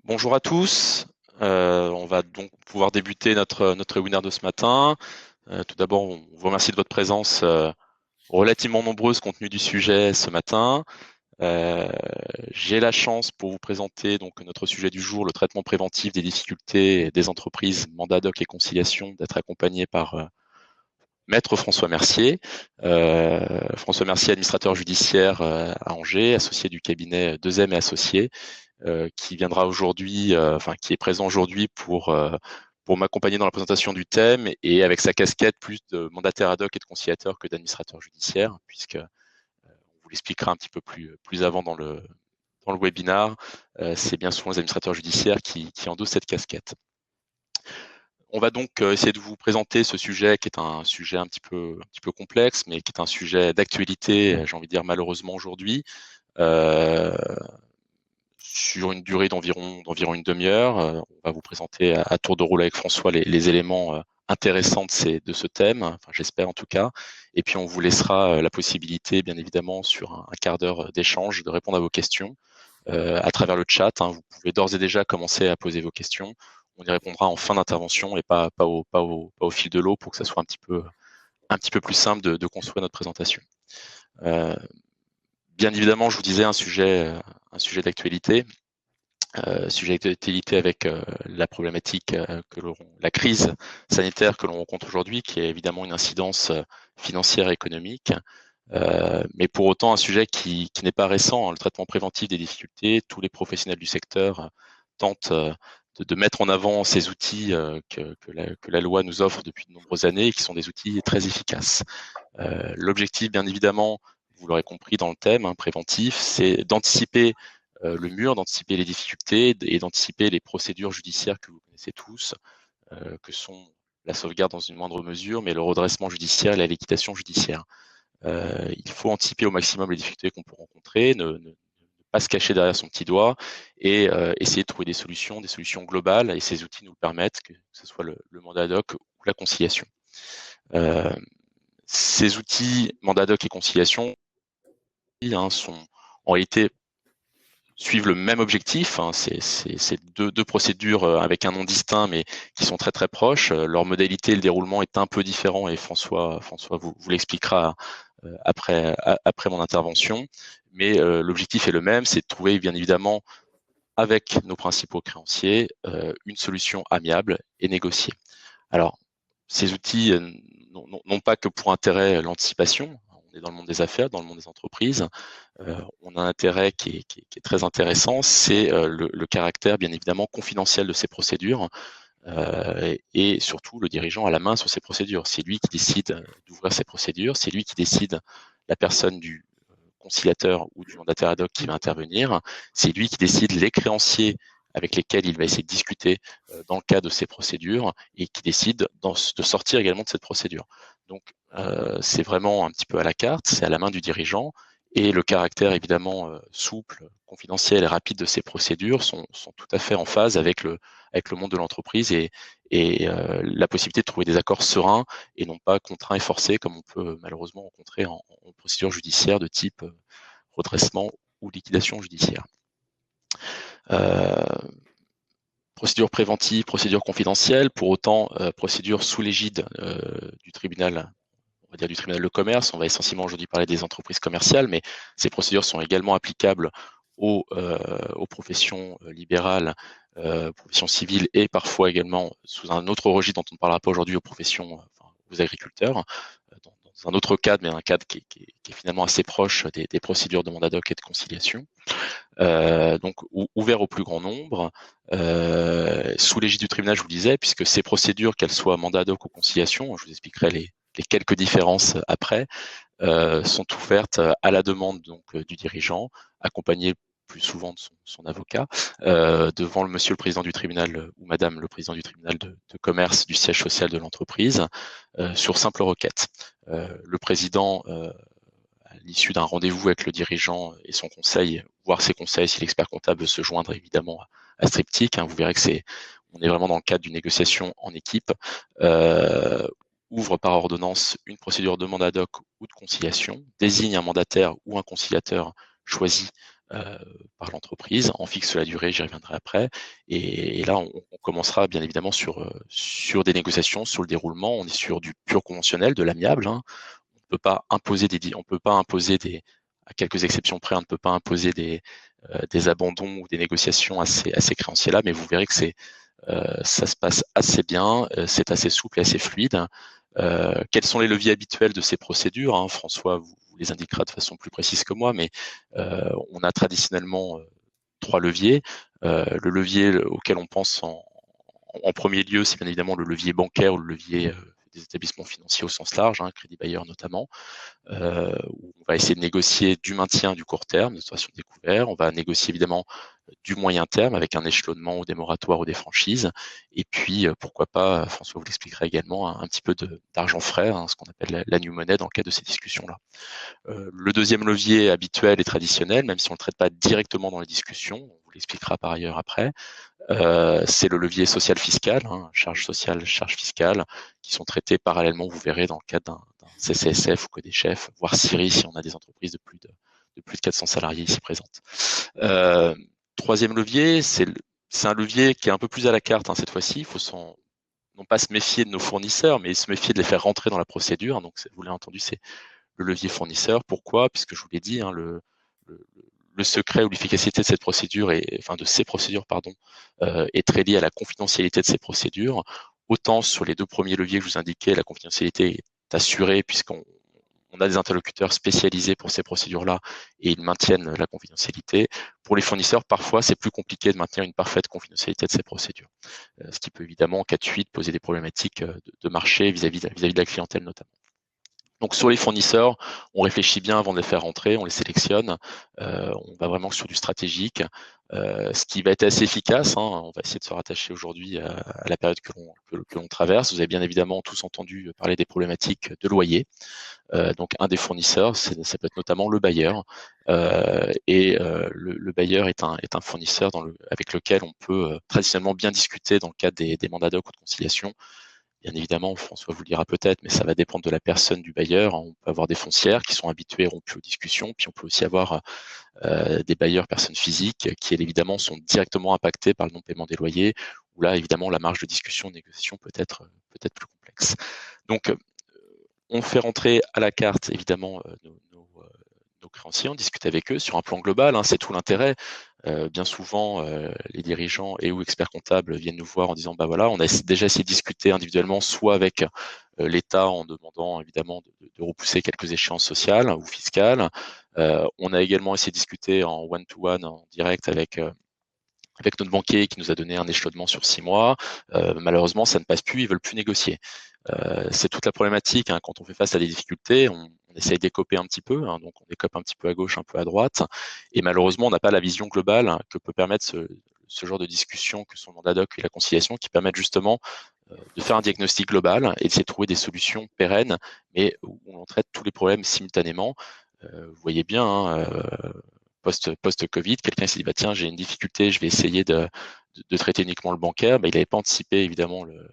Bonjour à tous. On va donc pouvoir débuter notre webinaire de ce matin. Tout d'abord, on vous remercie de votre présence relativement nombreuse compte tenu du sujet ce matin. J'ai la chance pour vous présenter donc notre sujet du jour, le traitement préventif des difficultés des entreprises, mandat doc et conciliation, d'être accompagné par Maître François Mercier. François Mercier, administrateur judiciaire à Angers, associé du cabinet 2M et Associés, qui viendra aujourd'hui, qui est présent aujourd'hui pour m'accompagner dans la présentation du thème et avec sa casquette plus de mandataire ad hoc et de conciliateur que d'administrateur judiciaire, puisque on vous l'expliquera un petit peu plus avant dans le webinar, c'est bien souvent les administrateurs judiciaires qui endossent cette casquette. On va donc essayer de vous présenter ce sujet qui est un sujet un petit peu complexe, mais qui est un sujet d'actualité, j'ai envie de dire malheureusement aujourd'hui. Euh, sur une durée d'environ une demi-heure. On va vous présenter à tour de rôle avec François les éléments intéressants de ce thème, enfin, j'espère en tout cas. Et puis on vous laissera la possibilité, bien évidemment, sur un quart d'heure d'échange, de répondre à vos questions à travers le chat. Vous pouvez d'ores et déjà commencer à poser vos questions. On y répondra en fin d'intervention et pas au fil de l'eau pour que ça soit un petit peu plus simple de construire notre présentation. Bien évidemment, je vous disais un sujet d'actualité. Sujet d'actualité avec la problématique la crise sanitaire que l'on rencontre aujourd'hui, qui est évidemment une incidence financière et économique, mais pour autant un sujet qui n'est pas récent, hein, le traitement préventif des difficultés. Tous les professionnels du secteur tentent de mettre en avant ces outils que la loi nous offre depuis de nombreuses années et qui sont des outils très efficaces. L'objectif, bien évidemment, vous l'aurez compris dans le thème préventif, c'est d'anticiper le mur, d'anticiper les difficultés et d'anticiper les procédures judiciaires que vous connaissez tous, que sont la sauvegarde dans une moindre mesure, mais le redressement judiciaire et la liquidation judiciaire. Il faut anticiper au maximum les difficultés qu'on peut rencontrer, ne pas se cacher derrière son petit doigt et essayer de trouver des solutions globales. Et ces outils nous le permettent, que ce soit le mandat ad hoc ou la conciliation. Ces outils, mandat ad hoc et conciliation, sont en réalité suivent le même objectif. C'est deux procédures avec un nom distinct, mais qui sont très très proches. Leur modalité, le déroulement est un peu différent et François vous l'expliquera après mon intervention. Mais l'objectif est le même, c'est de trouver bien évidemment avec nos principaux créanciers une solution amiable et négociée. Alors, ces outils n'ont pas que pour intérêt l'anticipation. On est dans le monde des affaires, dans le monde des entreprises. On a un intérêt qui est très intéressant, c'est le caractère bien évidemment confidentiel de ces procédures et surtout le dirigeant a la main sur ces procédures. C'est lui qui décide d'ouvrir ces procédures, c'est lui qui décide la personne du conciliateur ou du mandataire ad hoc qui va intervenir, c'est lui qui décide les créanciers avec lesquels il va essayer de discuter dans le cadre de ces procédures et qui décide de sortir également de cette procédure. Donc c'est vraiment un petit peu à la carte, c'est à la main du dirigeant et le caractère évidemment souple, confidentiel et rapide de ces procédures sont tout à fait en phase avec le monde de l'entreprise et la possibilité de trouver des accords sereins et non pas contraints et forcés comme on peut malheureusement rencontrer en procédure judiciaire de type redressement ou liquidation judiciaire. Euh, Procédure préventive, procédure confidentielle, pour autant procédure sous l'égide du tribunal, on va dire du tribunal de commerce. On va essentiellement aujourd'hui parler des entreprises commerciales, mais ces procédures sont également applicables aux professions libérales, professions civiles et parfois également sous un autre registre dont on ne parlera pas aujourd'hui aux professions, aux agriculteurs, dans un autre cadre, mais un cadre qui est finalement assez proche des procédures de mandat doc et de conciliation. Donc ouvert au plus grand nombre, sous l'égide du tribunal, je vous le disais, puisque ces procédures, qu'elles soient mandat doc ou conciliation, je vous expliquerai les quelques différences après, sont ouvertes à la demande donc du dirigeant, accompagné plus souvent de son avocat, devant monsieur le président du tribunal ou madame le président du tribunal de commerce du siège social de l'entreprise, sur simple requête. Le président, à l'issue d'un rendez-vous avec le dirigeant et son conseil, voir ses conseils si l'expert comptable veut se joindre évidemment à Striptic, vous verrez que on est vraiment dans le cadre d'une négociation en équipe, ouvre par ordonnance une procédure de mandat doc ou de conciliation, désigne un mandataire ou un conciliateur choisi par l'entreprise. On fixe la durée, j'y reviendrai après. Et là, on commencera bien évidemment sur des négociations, sur le déroulement. On est sur du pur conventionnel, de l'amiable. Hein. On peut pas imposer à quelques exceptions près, on ne peut pas imposer des abandons ou des négociations à ces créanciers-là, mais vous verrez que ça se passe assez bien, c'est assez souple et assez fluide. Quels sont les leviers habituels de ces procédures, hein? François vous les indiquera de façon plus précise que moi, mais on a traditionnellement 3 leviers. Le levier auquel on pense en premier lieu, c'est bien évidemment le levier bancaire ou le levier des établissements financiers au sens large, hein, crédit bailleur notamment, où on va essayer de négocier du maintien du court terme, de situation découvert. On va négocier évidemment du moyen terme avec un échelonnement ou des moratoires ou des franchises. Et puis, pourquoi pas, François vous l'expliquera également, un petit peu d'argent frais, hein, ce qu'on appelle la new money dans le cadre de ces discussions-là. Le deuxième levier habituel et traditionnel, même si on ne le traite pas directement dans les discussions, on vous l'expliquera par ailleurs après, c'est le levier social fiscal, hein, charges sociales, charges fiscales, qui sont traitées parallèlement, vous verrez, dans le cadre d'un CCSF ou que des chefs, voire CIRI si on a des entreprises de plus de 400 salariés ici présentes. Troisième levier, c'est un levier qui est un peu plus à la carte, hein, cette fois-ci. Il faut non pas se méfier de nos fournisseurs, mais se méfier de les faire rentrer dans la procédure. Donc, vous l'avez entendu, c'est le levier fournisseur. Pourquoi? Puisque je vous l'ai dit, hein, le secret ou l'efficacité de cette procédure, de ces procédures, pardon, est très lié à la confidentialité de ces procédures. Autant sur les 2 premiers leviers que je vous indiquais, la confidentialité est assurée puisqu'on a des interlocuteurs spécialisés pour ces procédures-là et ils maintiennent la confidentialité. Pour les fournisseurs, parfois, c'est plus compliqué de maintenir une parfaite confidentialité de ces procédures, ce qui peut évidemment, en cas de fuite, poser des problématiques de marché vis-à-vis de la clientèle notamment. Donc sur les fournisseurs, on réfléchit bien avant de les faire rentrer, on les sélectionne, on va vraiment sur du stratégique, ce qui va être assez efficace, hein, on va essayer de se rattacher aujourd'hui à la période que l'on traverse. Vous avez bien évidemment tous entendu parler des problématiques de loyer. Donc un des fournisseurs, ça peut être notamment le bailleur, le bailleur est un fournisseur avec lequel on peut traditionnellement bien discuter dans le cadre des mandats d'oc ou de conciliation. Bien évidemment, François vous le dira peut-être, mais ça va dépendre de la personne du bailleur. On peut avoir des foncières qui sont habituées et rompues aux discussions, puis on peut aussi avoir des bailleurs personnes physiques qui, évidemment, sont directement impactés par le non-paiement des loyers, où là, évidemment, la marge de discussion, de négociation peut être plus complexe. Donc, on fait rentrer à la carte, évidemment, nos créanciers, on discute avec eux sur un plan global, hein, c'est tout l'intérêt. Bien souvent, les dirigeants et ou experts comptables viennent nous voir en disant bah voilà, on a déjà essayé de discuter individuellement, soit avec l'État en demandant évidemment de repousser quelques échéances sociales ou fiscales. On a également essayé de discuter en one-to-one, en direct avec notre banquier qui nous a donné un échelonnement sur 6 mois. Malheureusement, ça ne passe plus, ils veulent plus négocier. C'est toute la problématique, hein, quand on fait face à des difficultés, on essaye d'écoper un petit peu, hein, donc on décope un petit peu à gauche, un peu à droite, et malheureusement, on n'a pas la vision globale que peut permettre ce genre de discussion que sont le mandat doc et la conciliation, qui permettent justement de faire un diagnostic global et d'essayer de trouver des solutions pérennes, mais où on traite tous les problèmes simultanément. Vous voyez bien, hein, post-Covid, quelqu'un s'est dit bah tiens, j'ai une difficulté, je vais essayer de traiter uniquement le bancaire. Bah, il n'avait pas anticipé évidemment le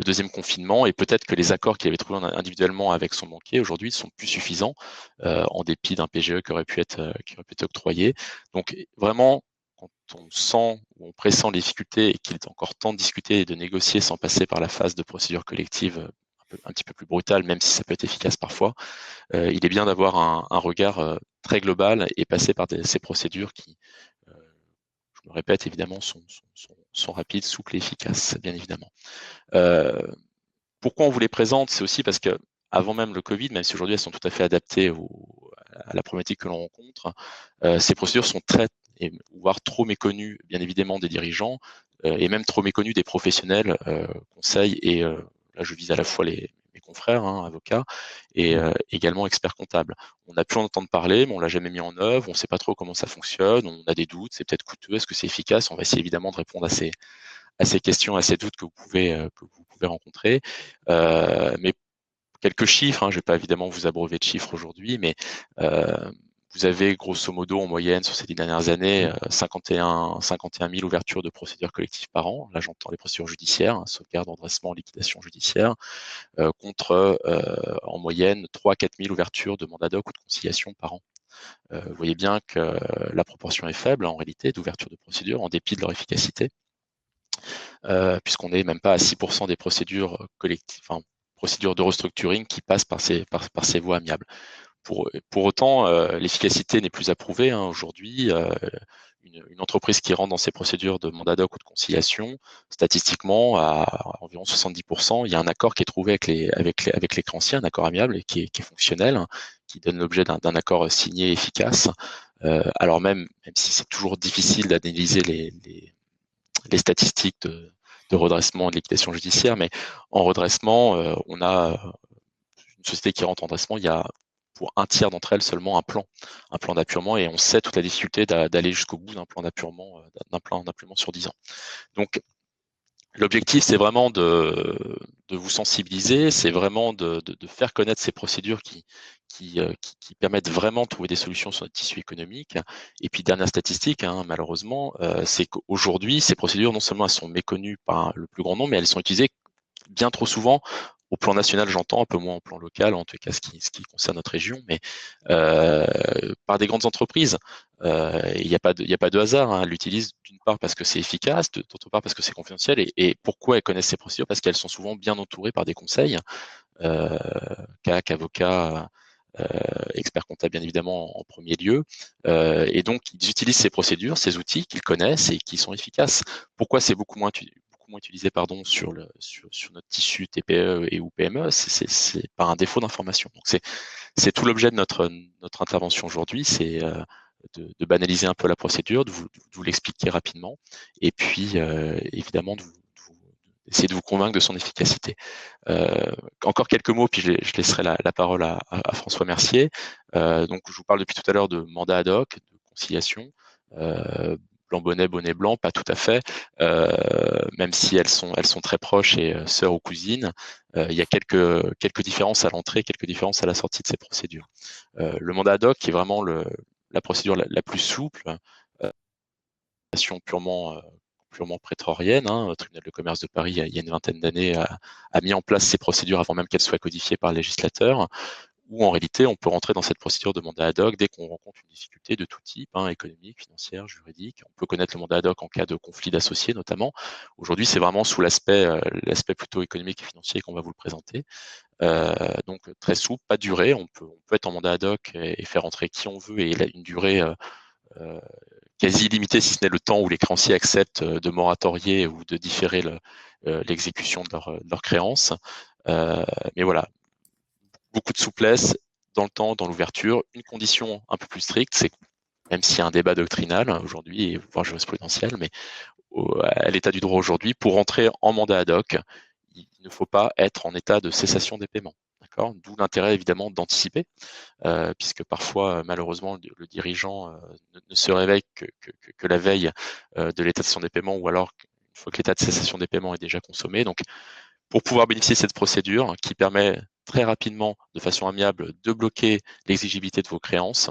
deuxième confinement, et peut-être que les accords qu'il avait trouvés individuellement avec son banquier aujourd'hui sont plus suffisants en dépit d'un PGE qui aurait pu être octroyé. Donc vraiment, quand on sent ou on pressent les difficultés et qu'il est encore temps de discuter et de négocier sans passer par la phase de procédure collective un petit peu plus brutale, même si ça peut être efficace parfois, il est bien d'avoir un regard très global et passer par ces procédures qui, je me répète, évidemment, sont rapides, souples et efficaces, bien évidemment. Pourquoi on vous les présente? C'est aussi parce que avant même le Covid, même si aujourd'hui elles sont tout à fait adaptées à la problématique que l'on rencontre, ces procédures sont voire trop méconnues, bien évidemment, des dirigeants, et même trop méconnues des professionnels, conseils, et là je vise à la fois mes confrères, hein, avocats, et également experts comptables. On a pu en entendre parler, mais on l'a jamais mis en œuvre, on ne sait pas trop comment ça fonctionne, on a des doutes, c'est peut-être coûteux, est-ce que c'est efficace? On va essayer évidemment de répondre à ces questions, à ces doutes que vous pouvez rencontrer. Mais quelques chiffres, hein, je ne vais pas évidemment vous abreuver de chiffres aujourd'hui, mais vous avez grosso modo en moyenne sur ces 10 dernières années 51 000 ouvertures de procédures collectives par an. Là, j'entends les procédures judiciaires, hein, sauvegarde, redressement, liquidation judiciaire, contre en moyenne 3 000 à 4 000 ouvertures de mandats doc ou de conciliation par an. Vous voyez bien que la proportion est faible en réalité d'ouverture de procédure en dépit de leur efficacité, puisqu'on n'est même pas à 6% des procédures collectives, enfin, procédures de restructuring qui passent par ces voies amiables. Pour autant, l'efficacité n'est plus approuvée, hein, aujourd'hui. Une entreprise qui rentre dans ces procédures de mandat ad hoc ou de conciliation, statistiquement, à environ 70%, il y a un accord qui est trouvé avec les créanciers, un accord amiable et qui est fonctionnel, hein, qui donne l'objet d'un accord signé et efficace. Alors même si c'est toujours difficile d'analyser les statistiques de redressement et de liquidation judiciaire, mais en redressement, on a une société qui rentre en redressement, il y a pour un tiers d'entre elles seulement un plan d'appurement, et on sait toute la difficulté d'aller jusqu'au bout d'un plan d'appurement, sur 10 ans. Donc, l'objectif, c'est vraiment de vous sensibiliser, c'est vraiment de faire connaître ces procédures qui permettent vraiment de trouver des solutions sur notre tissu économique. Et puis, dernière statistique, hein, malheureusement, c'est qu'aujourd'hui, ces procédures, non seulement elles sont méconnues par le plus grand nombre, mais elles sont utilisées bien trop souvent au plan national, j'entends, un peu moins au plan local, en tout cas ce qui concerne notre région, mais par des grandes entreprises. Il n'y a pas de hasard, hein. Elles l'utilisent d'une part parce que c'est efficace, d'autre part parce que c'est confidentiel. Et pourquoi elles connaissent ces procédures? Parce qu'elles sont souvent bien entourées par des conseils, CAC, avocats, experts comptables bien évidemment en premier lieu. Et donc ils utilisent ces procédures, ces outils qu'ils connaissent et qui sont efficaces. Pourquoi c'est beaucoup moins utilisé sur notre tissu TPE et ou PME? C'est par un défaut d'information. Donc c'est tout l'objet de notre intervention aujourd'hui, c'est de banaliser un peu la procédure, de vous l'expliquer rapidement, et puis évidemment essayer de vous convaincre de son efficacité. Encore quelques mots, puis je laisserai la parole à François Mercier. Donc, je vous parle depuis tout à l'heure de mandat ad hoc, de conciliation. Blanc bonnet, bonnet blanc, pas tout à fait, même si elles sont très proches et sœurs ou cousines. Il y a quelques différences à l'entrée, quelques différences à la sortie de ces procédures. Le mandat ad hoc, qui est vraiment la procédure la plus souple, purement prétorienne, hein. Le tribunal de commerce de Paris, il y a une vingtaine d'années, a mis en place ces procédures avant même qu'elles soient codifiées par le législateur, où en réalité, on peut rentrer dans cette procédure de mandat ad hoc dès qu'on rencontre une difficulté de tout type, hein, économique, financière, juridique. On peut connaître le mandat ad hoc en cas de conflit d'associés notamment. Aujourd'hui, c'est vraiment sous l'aspect plutôt économique et financier qu'on va vous le présenter. Donc très souple, pas de durée. On peut être en mandat ad hoc et faire entrer qui on veut, et il a une durée quasi illimité, si ce n'est le temps où les créanciers acceptent de moratorier ou de différer l'exécution de leur créance. Mais voilà, beaucoup de souplesse dans le temps, dans l'ouverture. Une condition un peu plus stricte, c'est que même s'il y a un débat doctrinal aujourd'hui, voire jurisprudentiel, mais à l'état du droit aujourd'hui, pour entrer en mandat ad hoc, il ne faut pas être en état de cessation des paiements. D'où l'intérêt évidemment d'anticiper, puisque parfois malheureusement le dirigeant ne se réveille que la veille de l'état de cessation des paiements, ou alors une fois que l'état de cessation des paiements est déjà consommé. Donc pour pouvoir bénéficier de cette procédure qui permet très rapidement, de façon amiable, de bloquer l'exigibilité de vos créances,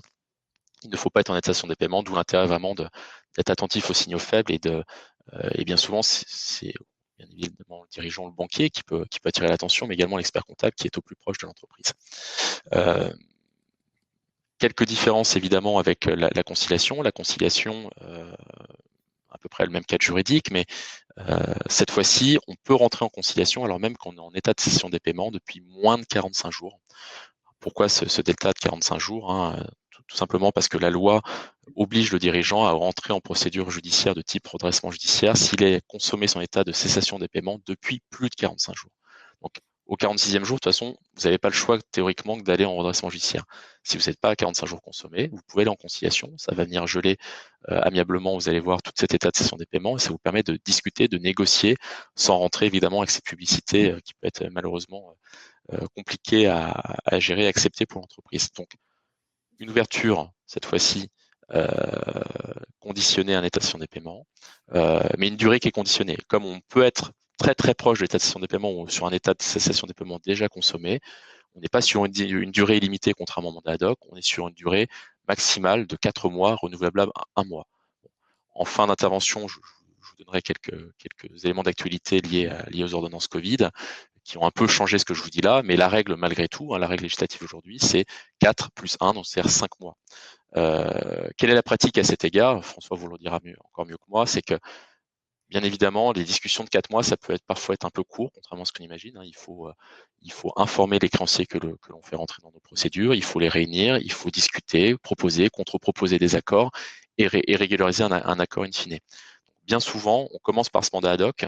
il ne faut pas être en état de cessation des paiements, d'où l'intérêt vraiment d'être attentif aux signaux faibles, et bien souvent c'est bien évidemment le dirigeant, le banquier qui peut attirer l'attention, mais également l'expert comptable qui est au plus proche de l'entreprise. Quelques différences évidemment avec la conciliation. La conciliation, à peu près le même cadre juridique, mais cette fois-ci, on peut rentrer en conciliation alors même qu'on est en état de cessation des paiements depuis moins de 45 jours. Pourquoi ce delta de 45 jours, hein? Tout simplement parce que la loi oblige le dirigeant à rentrer en procédure judiciaire de type redressement judiciaire s'il est consommé son état de cessation des paiements depuis plus de 45 jours. Donc, au 46e jour, de toute façon, vous n'avez pas le choix théoriquement que d'aller en redressement judiciaire. Si vous n'êtes pas à 45 jours consommés, vous pouvez aller en conciliation. Ça va venir geler amiablement, vous allez voir, tout cet état de cessation des paiements, et ça vous permet de discuter, de négocier, sans rentrer évidemment avec cette publicité qui peut être malheureusement compliquée à gérer et accepter pour l'entreprise. Donc, une ouverture, cette fois-ci, conditionnée à un état de cessation des paiements, mais une durée qui est conditionnée. Comme on peut être très très proche de l'état de cessation des paiements ou sur un état de cessation des paiements déjà consommé, on n'est pas sur une durée illimitée contrairement au mandat ad hoc, on est sur une durée maximale de 4 mois, renouvelable à 1 mois. En fin d'intervention, je vous donnerai quelques éléments d'actualité liés aux ordonnances Covid, qui ont un peu changé ce que je vous dis là, mais la règle malgré tout, la règle législative aujourd'hui, c'est 4 plus 1, donc c'est-à-dire 5 mois. Quelle est la pratique à cet égard? François vous le dira encore mieux que moi, c'est que bien évidemment, les discussions de 4 mois, ça peut parfois être un peu court, contrairement à ce qu'on imagine. Il faut informer les créanciers que l'on fait rentrer dans nos procédures, il faut les réunir, il faut discuter, proposer, contre-proposer des accords et régulariser un accord in fine. Bien souvent, on commence par ce mandat ad hoc,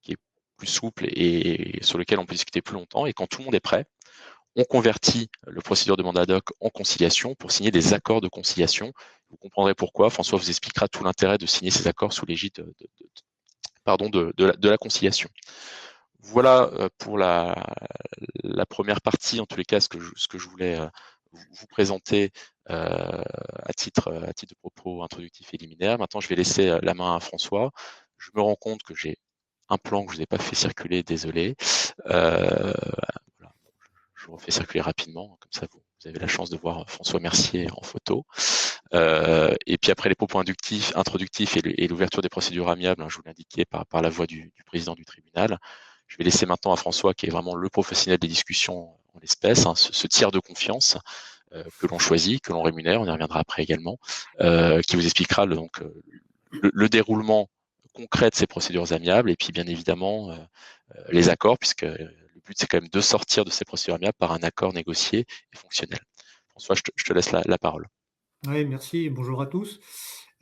qui est plus souple et sur lequel on peut discuter plus longtemps. Et quand tout le monde est prêt, on convertit le procédure de mandat ad hoc en conciliation pour signer des accords de conciliation. Vous comprendrez pourquoi. François vous expliquera tout l'intérêt de signer ces accords sous l'égide de la conciliation. Voilà pour la première partie, en tous les cas, ce que je voulais vous présenter à titre de propos introductif et liminaire. Maintenant, je vais laisser la main à François. Je me rends compte que j'ai un plan que je n'ai pas fait circuler, désolé. Voilà. Je refais circuler rapidement, comme ça vous avez la chance de voir François Mercier en photo. Et puis après les propos introductifs et l'ouverture des procédures amiables, je vous l'indiquais par la voix du président du tribunal. Je vais laisser maintenant à François, qui est vraiment le professionnel des discussions en l'espèce, ce tiers de confiance que l'on choisit, que l'on rémunère, on y reviendra après également, qui vous expliquera le déroulement concret de ces procédures amiables et puis bien évidemment les accords, puisque le but c'est quand même de sortir de ces procédures amiables par un accord négocié et fonctionnel. François, je te laisse la parole. Oui, merci. Bonjour à tous.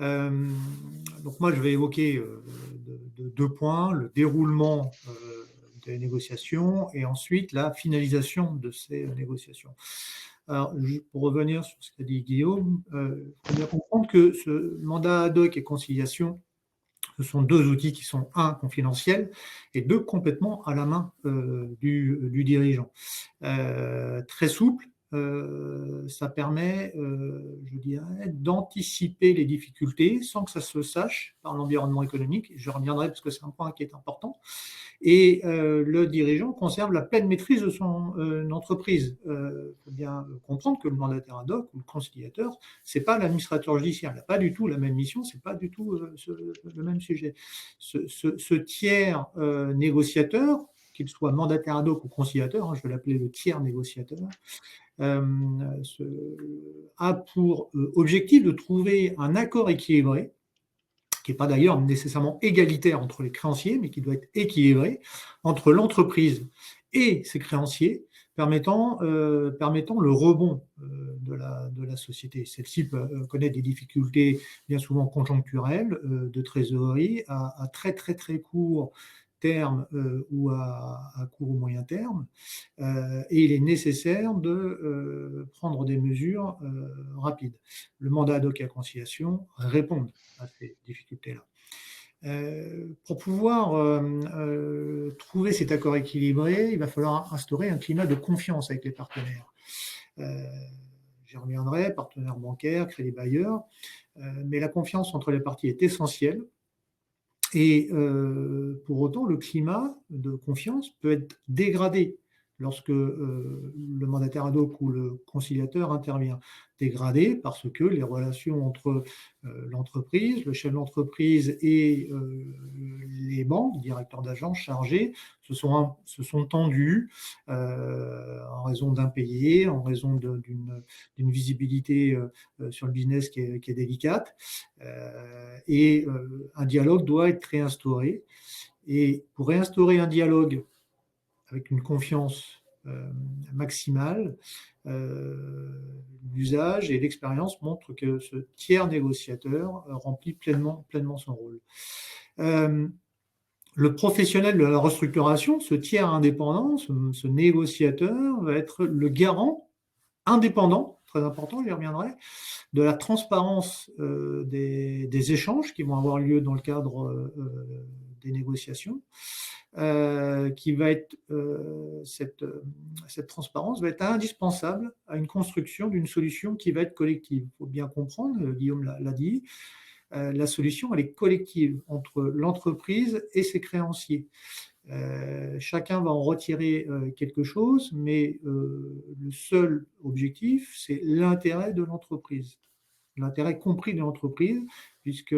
Donc moi, je vais évoquer deux points, le déroulement des négociations et ensuite la finalisation de ces négociations. Alors, pour revenir sur ce qu'a dit Guillaume, il faut bien comprendre que ce mandat ad hoc et conciliation, ce sont deux outils qui sont, un, confidentiels et deux, complètement à la main du dirigeant. Très souple, ça permet, je dirais, d'anticiper les difficultés sans que ça se sache par l'environnement économique. Je reviendrai parce que c'est un point qui est important. Et le dirigeant conserve la pleine maîtrise de son entreprise. Il faut bien comprendre que le mandataire ad hoc ou le conciliateur, c'est pas l'administrateur judiciaire. Il n'a pas du tout la même mission, c'est pas du tout le même sujet. Ce tiers négociateur, qu'il soit mandataire ad hoc ou conciliateur, je vais l'appeler le tiers négociateur, a pour objectif de trouver un accord équilibré, qui n'est pas d'ailleurs nécessairement égalitaire entre les créanciers, mais qui doit être équilibré entre l'entreprise et ses créanciers, permettant le rebond de la société. Celle-ci connaît des difficultés bien souvent conjoncturelles de trésorerie à très très très court terme ou à court ou moyen terme, et il est nécessaire de prendre des mesures rapides. Le mandat ad hoc à conciliation répond à ces difficultés-là. Pour pouvoir trouver cet accord équilibré, il va falloir instaurer un climat de confiance avec les partenaires. J'y reviendrai, partenaires bancaires, crédit bailleurs, mais la confiance entre les parties est essentielle. Et pour autant, le climat de confiance peut être dégradé lorsque le mandataire ad hoc ou le conciliateur intervient. Dégradé parce que les relations entre l'entreprise, le chef d'entreprise et les banques, directeurs d'agence chargés, se sont tendues en raison d'impayés, en raison d'une visibilité sur le business qui est délicate. Et un dialogue doit être réinstauré. Et pour réinstaurer un dialogue avec une confiance maximale, l'usage et l'expérience montrent que ce tiers négociateur remplit pleinement son rôle. Le professionnel de la restructuration, ce tiers indépendant, ce négociateur, va être le garant indépendant, très important, j'y reviendrai, de la transparence des échanges qui vont avoir lieu dans le cadre des négociations, qui va être cette transparence va être indispensable à une construction d'une solution qui va être collective. Il faut bien comprendre, Guillaume l'a dit, la solution elle est collective entre l'entreprise et ses créanciers. Chacun va en retirer quelque chose, mais le seul objectif, c'est l'intérêt de l'entreprise, l'intérêt compris de l'entreprise, puisque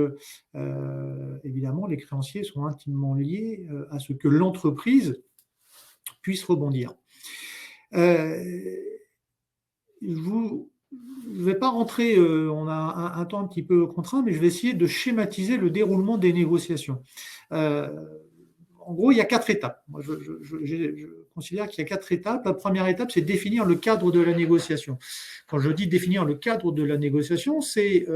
évidemment les créanciers sont intimement liés à ce que l'entreprise puisse rebondir. Je ne vais pas rentrer, on a un temps un petit peu contraint, mais je vais essayer de schématiser le déroulement des négociations. En gros, il y a 4 étapes. Moi, je considère qu'il y a 4 étapes. La première étape, c'est définir le cadre de la négociation. Quand je dis définir le cadre de la négociation, c'est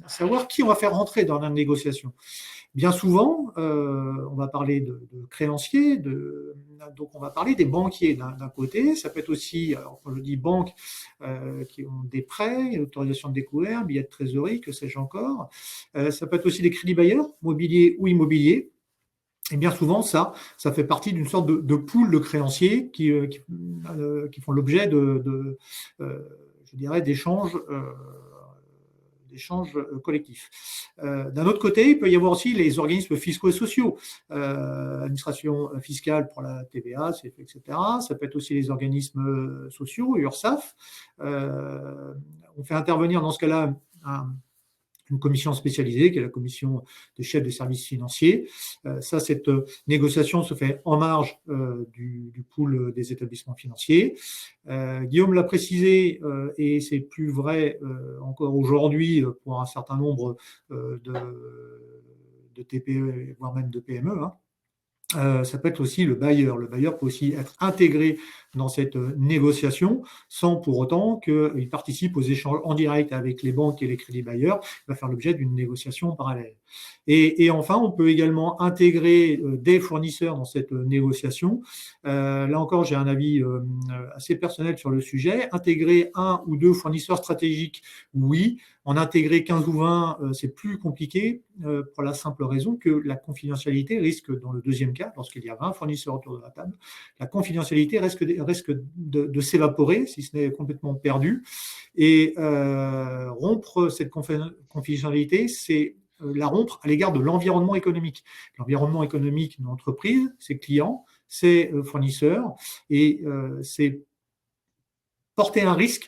savoir qui on va faire rentrer dans la négociation. Bien souvent, on va parler de créanciers, donc on va parler des banquiers d'un côté. Ça peut être aussi, alors quand je dis banques, qui ont des prêts, autorisation de découvert, billets de trésorerie, que sais-je encore. Ça peut être aussi des crédits bailleurs, mobiliers ou immobiliers. Et bien souvent, ça fait partie d'une sorte de pool de créanciers qui font l'objet je dirais, d'échanges collectifs. D'un autre côté, il peut y avoir aussi les organismes fiscaux et sociaux, administration fiscale pour la TVA, CFE, etc. Ça peut être aussi les organismes sociaux, URSSAF. On fait intervenir dans ce cas-là une commission spécialisée, qui est la commission des chefs des services financiers. Cette négociation se fait en marge du pool des établissements financiers. Guillaume l'a précisé, et c'est plus vrai encore aujourd'hui pour un certain nombre de TPE, voire même de PME, hein. Ça peut être aussi le bailleur. Le bailleur peut aussi être intégré dans cette négociation sans pour autant qu'il participe aux échanges en direct avec les banques et les crédits bailleurs. Il va faire l'objet d'une négociation parallèle. Et enfin, on peut également intégrer des fournisseurs dans cette négociation. Là encore, j'ai un avis assez personnel sur le sujet. Intégrer 1 ou 2 fournisseurs stratégiques, oui. En intégrer 15 ou 20, c'est plus compliqué pour la simple raison que la confidentialité risque, dans le deuxième cas, lorsqu'il y a 20 fournisseurs autour de la table, la confidentialité risque de s'évaporer, si ce n'est complètement perdu. Et rompre cette confidentialité, c'est la rompre à l'égard de l'environnement économique. L'environnement économique d'une entreprise, ses clients, ses fournisseurs, et c'est porter un risque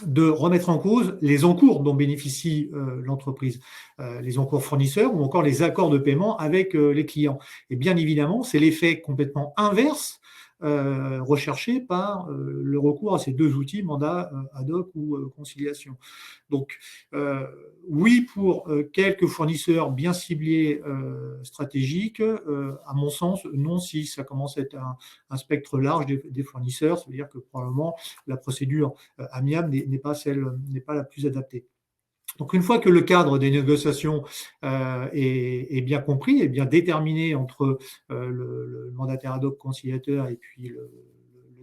de remettre en cause les encours dont bénéficie l'entreprise, les encours fournisseurs ou encore les accords de paiement avec les clients. Et bien évidemment, c'est l'effet complètement inverse recherché par le recours à ces 2 outils, mandat ad hoc ou conciliation. Donc, oui, pour quelques fournisseurs bien ciblés stratégiques, à mon sens, non, si ça commence à être un spectre large des fournisseurs, ça veut dire que probablement la procédure amiable n'est pas la plus adaptée. Donc, une fois que le cadre des négociations est bien compris, est bien déterminé entre le mandataire ad hoc conciliateur et puis le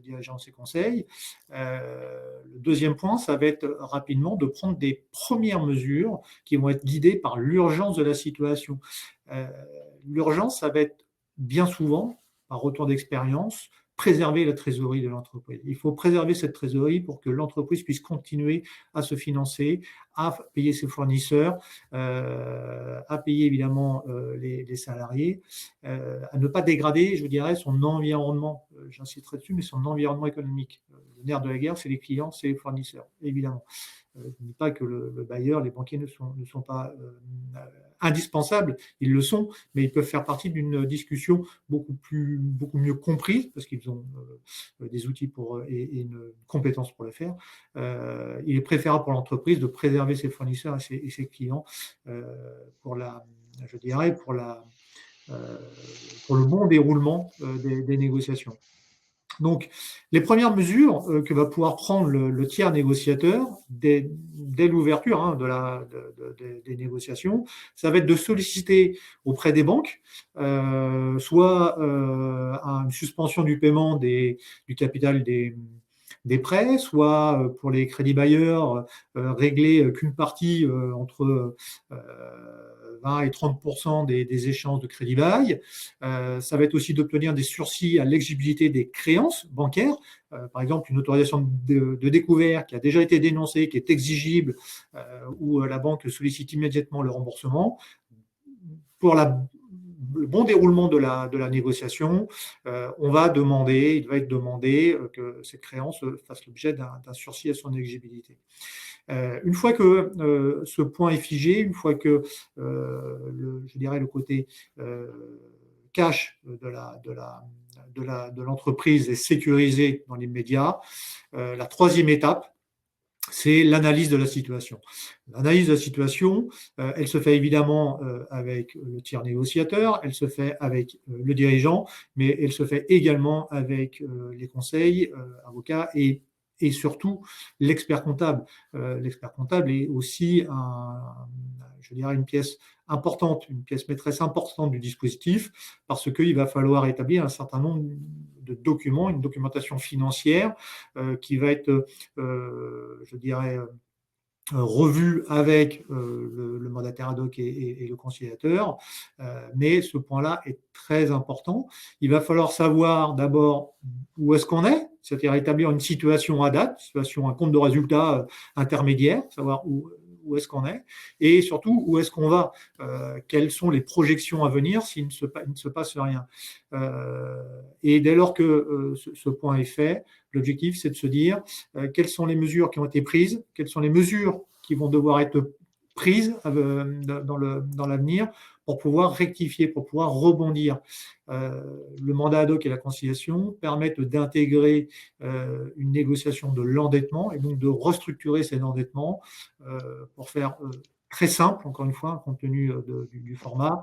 dirigeant de ses conseils, le deuxième point, ça va être rapidement de prendre des premières mesures qui vont être guidées par l'urgence de la situation. L'urgence, ça va être bien souvent, par retour d'expérience, préserver la trésorerie de l'entreprise. Il faut préserver cette trésorerie pour que l'entreprise puisse continuer à se financer, à payer ses fournisseurs, à payer évidemment les salariés, à ne pas dégrader, je dirais, son environnement, j'insisterai dessus, mais son environnement économique. Le nerf de la guerre, c'est les clients, c'est les fournisseurs, évidemment. Je ne dis pas que le bailleur, les banquiers ne sont pas indispensables, ils le sont, mais ils peuvent faire partie d'une discussion beaucoup mieux comprise, parce qu'ils ont des outils et une compétence pour le faire. Il est préférable pour l'entreprise de préserver ses fournisseurs et ses clients pour le bon déroulement des négociations. Donc, les premières mesures que va pouvoir prendre le tiers négociateur dès l'ouverture des négociations, ça va être de solliciter auprès des banques soit une suspension du paiement du capital des prêts, soit pour les crédits bailleurs, régler qu'une partie entre 20 et 30% des échanges de crédit bail. Ça va être aussi d'obtenir des sursis à l'exigibilité des créances bancaires. Par exemple, une autorisation de découvert qui a déjà été dénoncée, qui est exigible, où la banque sollicite immédiatement le remboursement. Pour le bon déroulement de la négociation, il va être demandé que cette créance fasse l'objet d'un sursis à son éligibilité. Une fois que ce point est figé, une fois que le côté cash de l'entreprise est sécurisé dans l'immédiat. La troisième étape, c'est l'analyse de la situation. L'analyse de la situation, elle se fait évidemment avec le tiers négociateur, elle se fait avec le dirigeant, mais elle se fait également avec les conseils, avocats et surtout l'expert comptable. L'expert comptable est aussi je dirais une pièce importante, une pièce maîtresse importante du dispositif, parce qu'il va falloir établir un certain nombre de documents, une documentation financière qui va être, je dirais, revue avec le mandataire ad hoc et le conciliateur, mais ce point-là est très important. Il va falloir savoir d'abord où est-ce qu'on est, c'est-à-dire établir une situation à date, un compte de résultat intermédiaire, savoir où est-ce qu'on est, et surtout où est-ce qu'on va, quelles sont les projections à venir s'il ne se passe rien. Et dès lors que ce point est fait, l'objectif c'est de se dire quelles sont les mesures qui ont été prises, quelles sont les mesures qui vont devoir être prises dans l'avenir pour pouvoir rectifier, pour pouvoir rebondir. Le mandat ad hoc et la conciliation permettent d'intégrer une négociation de l'endettement et donc de restructurer cet endettement pour faire très simple, encore une fois, compte tenu du format.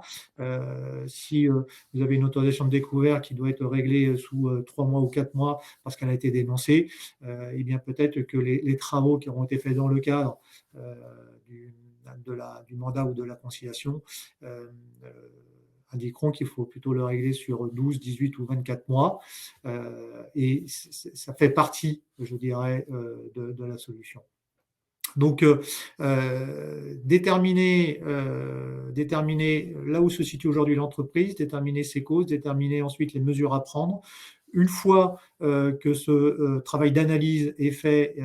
Si vous avez une autorisation de découvert qui doit être réglée sous 3 mois ou 4 mois parce qu'elle a été dénoncée, eh bien peut-être que les travaux qui auront été faits dans le cadre du mandat ou de la conciliation indiqueront qu'il faut plutôt le régler sur 12, 18 ou 24 mois. Et ça fait partie, je dirais, de la solution. Donc, déterminer là où se situe aujourd'hui l'entreprise, déterminer ses causes, déterminer ensuite les mesures à prendre. Une fois que ce travail d'analyse est fait,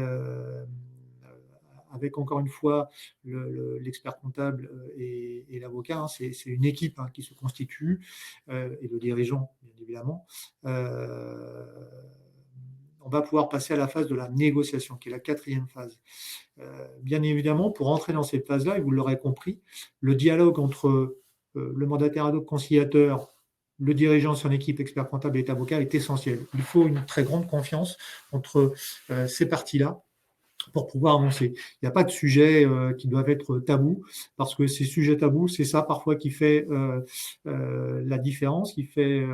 avec encore une fois l'expert comptable et l'avocat, hein, c'est une équipe qui se constitue, et le dirigeant, bien évidemment. On va pouvoir passer à la phase de la négociation, qui est la quatrième phase. Bien évidemment, pour entrer dans cette phase-là, et vous l'aurez compris, le dialogue entre le mandataire ad hoc conciliateur, le dirigeant, son équipe, expert comptable et avocat est essentiel. Il faut une très grande confiance entre ces parties-là pour pouvoir avancer. Il n'y a pas de sujets qui doivent être tabous, parce que ces sujets tabous, c'est ça parfois qui fait la différence, qui fait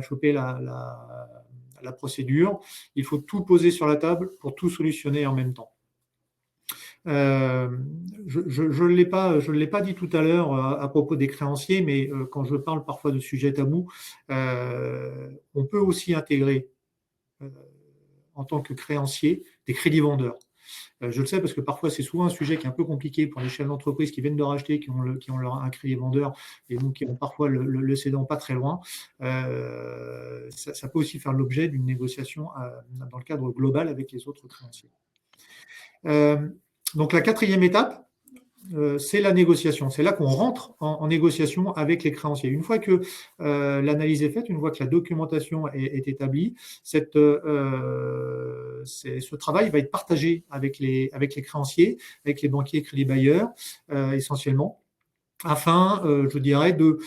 choper la procédure. Il faut tout poser sur la table pour tout solutionner en même temps. Je ne l'ai pas dit tout à l'heure à propos des créanciers, mais quand je parle parfois de sujets tabous, on peut aussi intégrer en tant que créancier des crédits vendeurs. Je le sais parce que parfois c'est souvent un sujet qui est un peu compliqué pour les chefs d'entreprise qui viennent de racheter, qui ont un crédit vendeur et donc qui ont parfois le cédant pas très loin. Ça peut aussi faire l'objet d'une négociation dans le cadre global avec les autres créanciers. Donc la quatrième étape, c'est la négociation. C'est là qu'on rentre en négociation avec les créanciers. Une fois que l'analyse est faite, une fois que la documentation est établie, ce travail va être partagé avec les créanciers, avec les banquiers et crédits bailleurs, essentiellement, afin, je dirais, de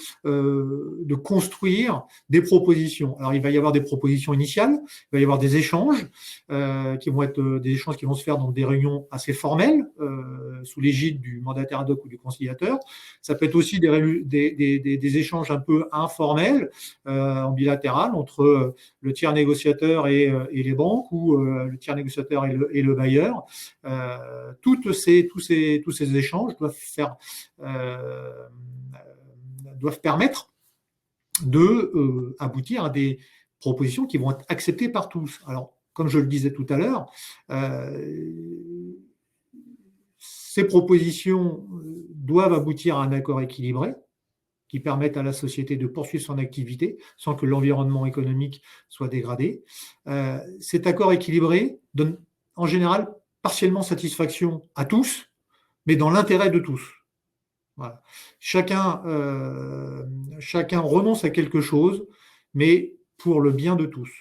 construire des propositions. Alors, il va y avoir des propositions initiales, il va y avoir des échanges qui vont être des échanges qui vont se faire dans des réunions assez formelles, sous l'égide du mandataire ad hoc ou du conciliateur. Ça peut être aussi des échanges un peu informels, en bilatéral, entre le tiers négociateur et les banques, ou le tiers négociateur et le bailleur. Tous ces échanges doivent permettre de aboutir à des propositions qui vont être acceptées par tous. Alors, comme je le disais tout à l'heure, ces propositions doivent aboutir à un accord équilibré qui permette à la société de poursuivre son activité sans que l'environnement économique soit dégradé. Cet accord équilibré donne en général partiellement satisfaction à tous, mais dans l'intérêt de tous. Voilà. Chacun renonce à quelque chose, mais pour le bien de tous.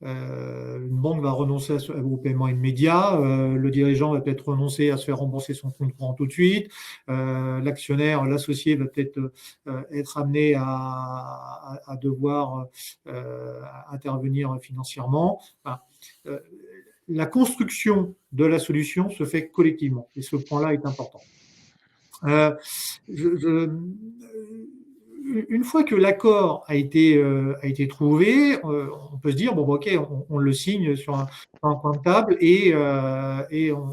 une banque va renoncer au paiement immédiat, le dirigeant va peut-être renoncer à se faire rembourser son compte courant tout de suite, l'actionnaire, l'associé va peut-être être amené à devoir intervenir financièrement. Enfin, la construction de la solution se fait collectivement et ce point-là est important. Une fois que l'accord a été trouvé, on peut se dire, bon, ok, on le signe sur un coin de table et on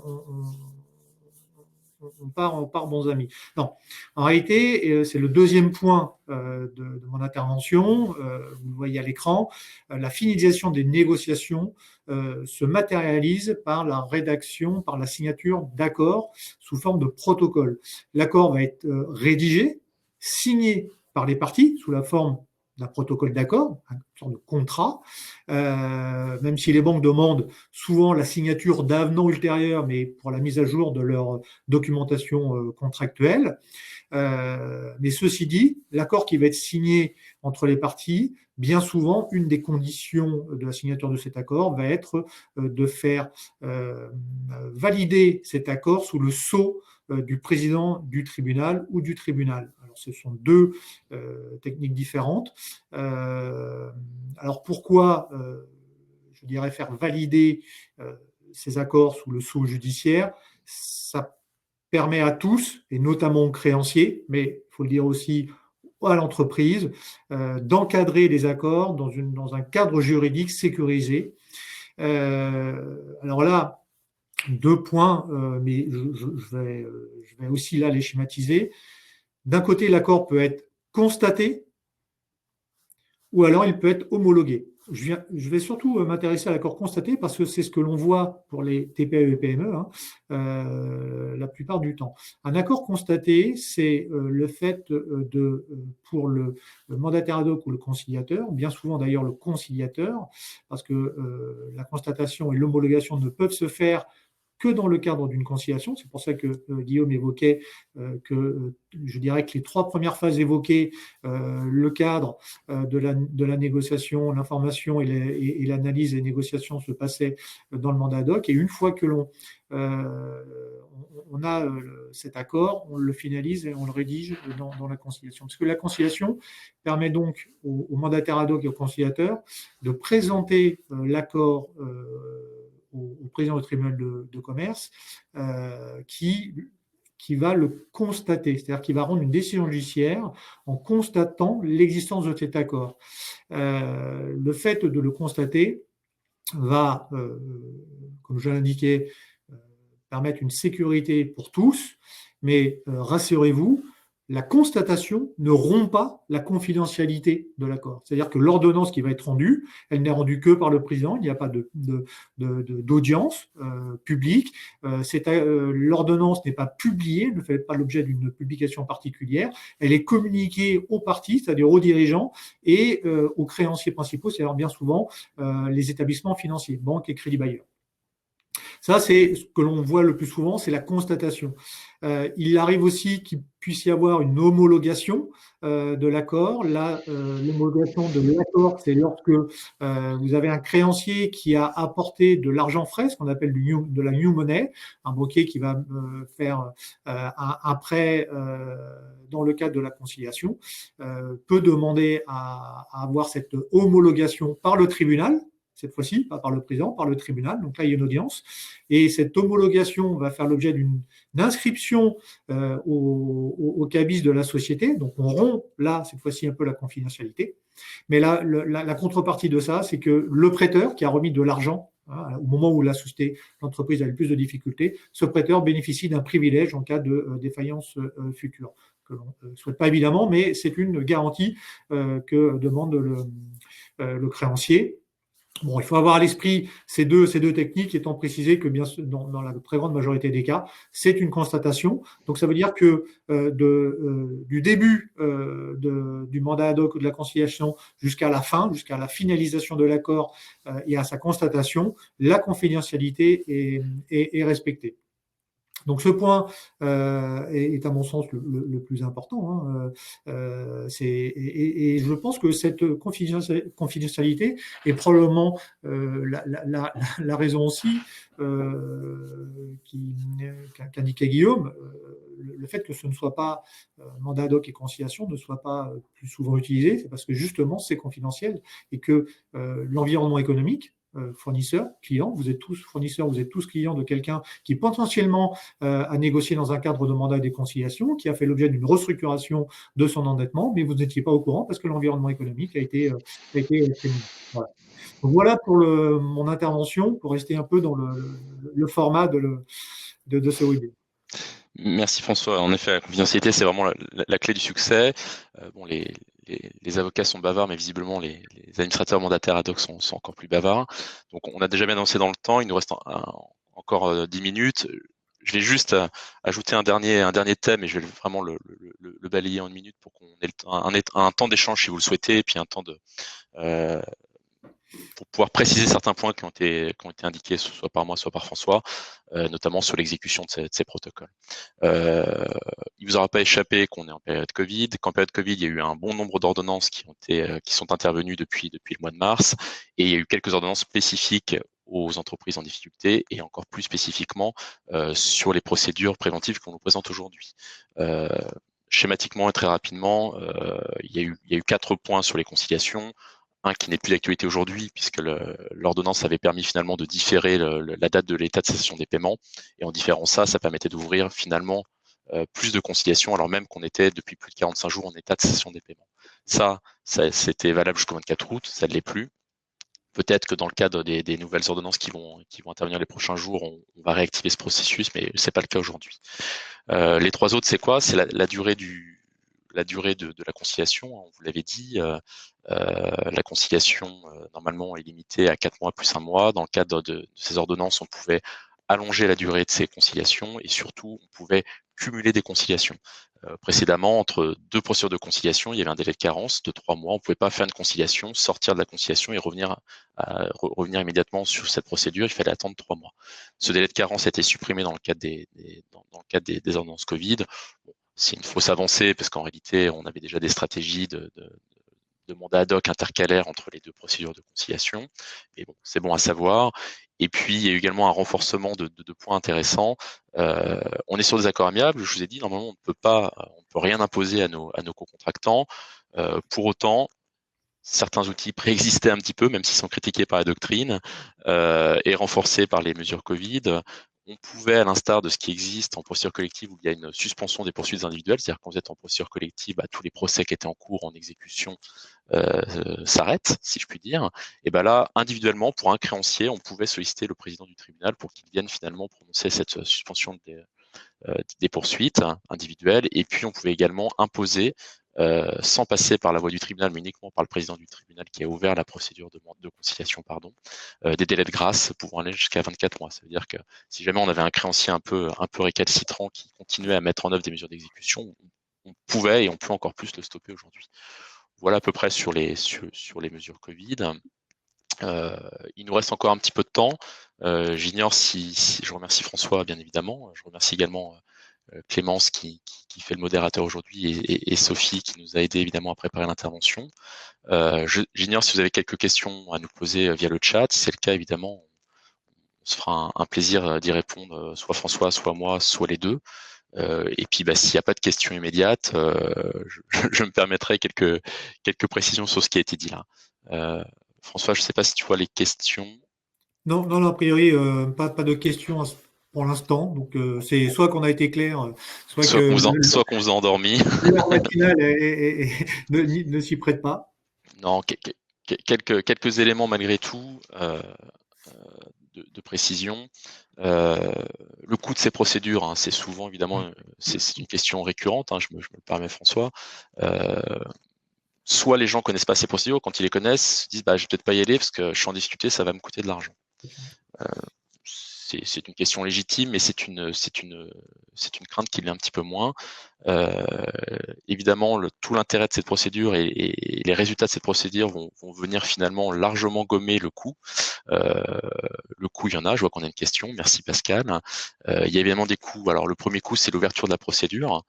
part bons amis. Non, en réalité, c'est le deuxième point de mon intervention. Vous le voyez à l'écran, la finalisation des négociations se matérialise par la rédaction, par la signature d'accords sous forme de protocole. L'accord va être rédigé, signé par les parties sous la forme d'un protocole d'accord, une sorte de contrat, même si les banques demandent souvent la signature d'avenants ultérieurs, mais pour la mise à jour de leur documentation contractuelle. Mais ceci dit, l'accord qui va être signé entre les parties, bien souvent, une des conditions de la signature de cet accord va être de faire valider cet accord sous le sceau du président du tribunal ou du tribunal. Alors, ce sont deux techniques différentes. Alors, pourquoi, je dirais, faire valider ces accords sous le sceau judiciaire? Ça permet à tous, et notamment aux créanciers, mais il faut le dire aussi à l'entreprise, d'encadrer les accords dans un cadre juridique sécurisé. Alors là, deux points, mais je vais aussi là les schématiser. D'un côté, l'accord peut être constaté ou alors il peut être homologué. Je vais surtout m'intéresser à l'accord constaté parce que c'est ce que l'on voit pour les TPE et PME la plupart du temps. Un accord constaté, c'est le fait pour le mandataire ad hoc ou le conciliateur, bien souvent d'ailleurs le conciliateur, parce que la constatation et l'homologation ne peuvent se faire que dans le cadre d'une conciliation. C'est pour ça que Guillaume évoquait que je dirais que les trois premières phases évoquées, le cadre de la négociation, l'information et l'analyse des négociations se passaient dans le mandat ad hoc. Et une fois que on a cet accord, on le finalise et on le rédige dans la conciliation. Parce que la conciliation permet donc au mandataire ad hoc et au conciliateur de présenter l'accord au président du tribunal de commerce qui va le constater, c'est-à-dire qu'il va rendre une décision judiciaire en constatant l'existence de cet accord. Le fait de le constater va, comme je l'indiquais, permettre une sécurité pour tous, mais rassurez-vous, la constatation ne rompt pas la confidentialité de l'accord. C'est-à-dire que l'ordonnance qui va être rendue, elle n'est rendue que par le président, il n'y a pas d'audience publique. L'ordonnance n'est pas publiée, ne fait pas l'objet d'une publication particulière. Elle est communiquée aux parties, c'est-à-dire aux dirigeants et aux créanciers principaux, c'est-à-dire bien souvent les établissements financiers, banques et crédits bailleurs. Ça, c'est ce que l'on voit le plus souvent, c'est la constatation. Il arrive aussi qu'il puisse y avoir une homologation de l'accord. Là, l'homologation de l'accord, c'est lorsque vous avez un créancier qui a apporté de l'argent frais, ce qu'on appelle de la new money, un banquier qui va faire un prêt dans le cadre de la conciliation, peut demander à avoir cette homologation par le tribunal, cette fois-ci, pas par le président, par le tribunal. Donc là, il y a une audience. Et cette homologation va faire l'objet d'une inscription au cabis de la société. Donc on rompt là, cette fois-ci, un peu la confidentialité. Mais là, la contrepartie de ça, c'est que le prêteur qui a remis de l'argent, au moment où l'entreprise a le plus de difficultés, ce prêteur bénéficie d'un privilège en cas de défaillance future, que l'on ne souhaite pas évidemment, mais c'est une garantie que demande le créancier. Bon, il faut avoir à l'esprit ces deux techniques, étant précisé que bien dans la très grande majorité des cas, c'est une constatation. Donc ça veut dire que du début du mandat ad hoc ou de la conciliation jusqu'à la fin, jusqu'à la finalisation de l'accord et à sa constatation, la confidentialité est respectée. Donc ce point est à mon sens le plus important. Hein. Et je pense que cette confidentialité est probablement la raison aussi qu'indiquait Guillaume, le fait que ce ne soit pas mandat ad hoc et conciliation ne soit pas plus souvent utilisé, c'est parce que justement c'est confidentiel et que l'environnement économique, fournisseurs, clients, vous êtes tous fournisseurs, vous êtes tous clients de quelqu'un qui potentiellement a négocié dans un cadre de mandat et des conciliations, qui a fait l'objet d'une restructuration de son endettement, mais vous n'étiez pas au courant parce que l'environnement économique a été féminin. Voilà. Donc voilà pour mon intervention, pour rester un peu dans le format de ce webinaire. Merci François. En effet, la confidentialité, c'est vraiment la clé du succès. Bon, les avocats sont bavards, mais visiblement les administrateurs mandataires ad hoc sont encore plus bavards. Donc on a déjà bien avancé dans le temps, il nous reste encore 10 minutes. Je vais juste ajouter un dernier thème et je vais vraiment le balayer en une minute pour qu'on ait un temps d'échange si vous le souhaitez, et puis un temps pour pouvoir préciser certains points qui ont été indiqués soit par moi, soit par François, notamment sur l'exécution de ces protocoles. Il vous aura pas échappé qu'on est en période Covid, qu'en période Covid, il y a eu un bon nombre d'ordonnances qui sont intervenues depuis le mois de mars, et il y a eu quelques ordonnances spécifiques aux entreprises en difficulté et encore plus spécifiquement sur les procédures préventives qu'on nous présente aujourd'hui. Schématiquement et très rapidement, il y a eu 4 points sur les conciliations. Un qui n'est plus d'actualité aujourd'hui, puisque l'ordonnance avait permis finalement de différer la date de l'état de cessation des paiements. Et en différant ça, ça permettait d'ouvrir finalement plus de conciliations, alors même qu'on était depuis plus de 45 jours en état de cessation des paiements. Ça c'était valable jusqu'au 24 août, ça ne l'est plus. Peut-être que dans le cadre des nouvelles ordonnances qui vont intervenir les prochains jours, on va réactiver ce processus, mais c'est pas le cas aujourd'hui. Les 3 autres, c'est quoi? C'est la durée de la conciliation, on vous l'avait dit. La conciliation, normalement, est limitée à 4 mois plus 1 mois. Dans le cadre de ces ordonnances, on pouvait allonger la durée de ces conciliations et surtout, on pouvait cumuler des conciliations. Précédemment, entre 2 procédures de conciliation, il y avait un délai de carence de 3 mois. On ne pouvait pas faire une conciliation, sortir de la conciliation et revenir immédiatement sur cette procédure. Il fallait attendre 3 mois. Ce délai de carence a été supprimé dans le cadre des ordonnances Covid. Bon, c'est une fausse avancée parce qu'en réalité, on avait déjà des stratégies de mandat ad hoc intercalaire entre les 2 procédures de conciliation. Mais bon, c'est bon à savoir. Et puis, il y a eu également un renforcement de points intéressants. On est sur des accords amiables. Je vous ai dit, normalement, on ne peut rien imposer à nos co-contractants. Pour autant, certains outils préexistaient un petit peu, même s'ils sont critiqués par la doctrine, et renforcés par les mesures Covid. On pouvait, à l'instar de ce qui existe en procédure collective où il y a une suspension des poursuites individuelles, c'est-à-dire quand vous êtes en procédure collective, tous les procès qui étaient en cours en exécution s'arrêtent, si je puis dire. Et ben là, individuellement, pour un créancier, on pouvait solliciter le président du tribunal pour qu'il vienne finalement prononcer cette suspension des poursuites individuelles. Et puis, on pouvait également imposer, sans passer par la voie du tribunal, mais uniquement par le président du tribunal qui a ouvert la procédure de conciliation, des délais de grâce pouvant aller jusqu'à 24 mois. Ça veut dire que si jamais on avait un créancier un peu récalcitrant qui continuait à mettre en œuvre des mesures d'exécution, on pouvait et on peut encore plus le stopper aujourd'hui. Voilà à peu près sur les mesures Covid. Il nous reste encore un petit peu de temps. J'ignore si je remercie François, bien évidemment. Je remercie également Clémence qui fait le modérateur aujourd'hui et Sophie qui nous a aidé évidemment à préparer l'intervention. J'ignore si vous avez quelques questions à nous poser via le chat. Si c'est le cas, évidemment, on se fera un plaisir d'y répondre, soit François, soit moi, soit les deux. Et puis, s'il n'y a pas de questions immédiates, je me permettrai quelques précisions sur ce qui a été dit là. François, je ne sais pas si tu vois les questions. Non, a priori, pas de questions pour l'instant. Donc, c'est soit qu'on a été clair, soit qu'on vous a endormi. L'heure matinale ne s'y prête pas. Non, quelques éléments malgré tout de précision. Le coût de ces procédures, c'est souvent évidemment c'est une question récurrente, je me le permets François. Soit les gens connaissent pas ces procédures, quand ils les connaissent, ils se disent je vais peut-être pas y aller parce que je suis en difficulté, ça va me coûter de l'argent. c'est une question légitime, mais c'est une crainte qui l'est un petit peu moins. Évidemment, tout l'intérêt de cette procédure et les résultats de cette procédure vont venir finalement largement gommer le coût. Le coût, il y en a. Je vois qu'on a une question. Merci Pascal. Il y a évidemment des coûts. Alors le premier coût, c'est l'ouverture de la procédure.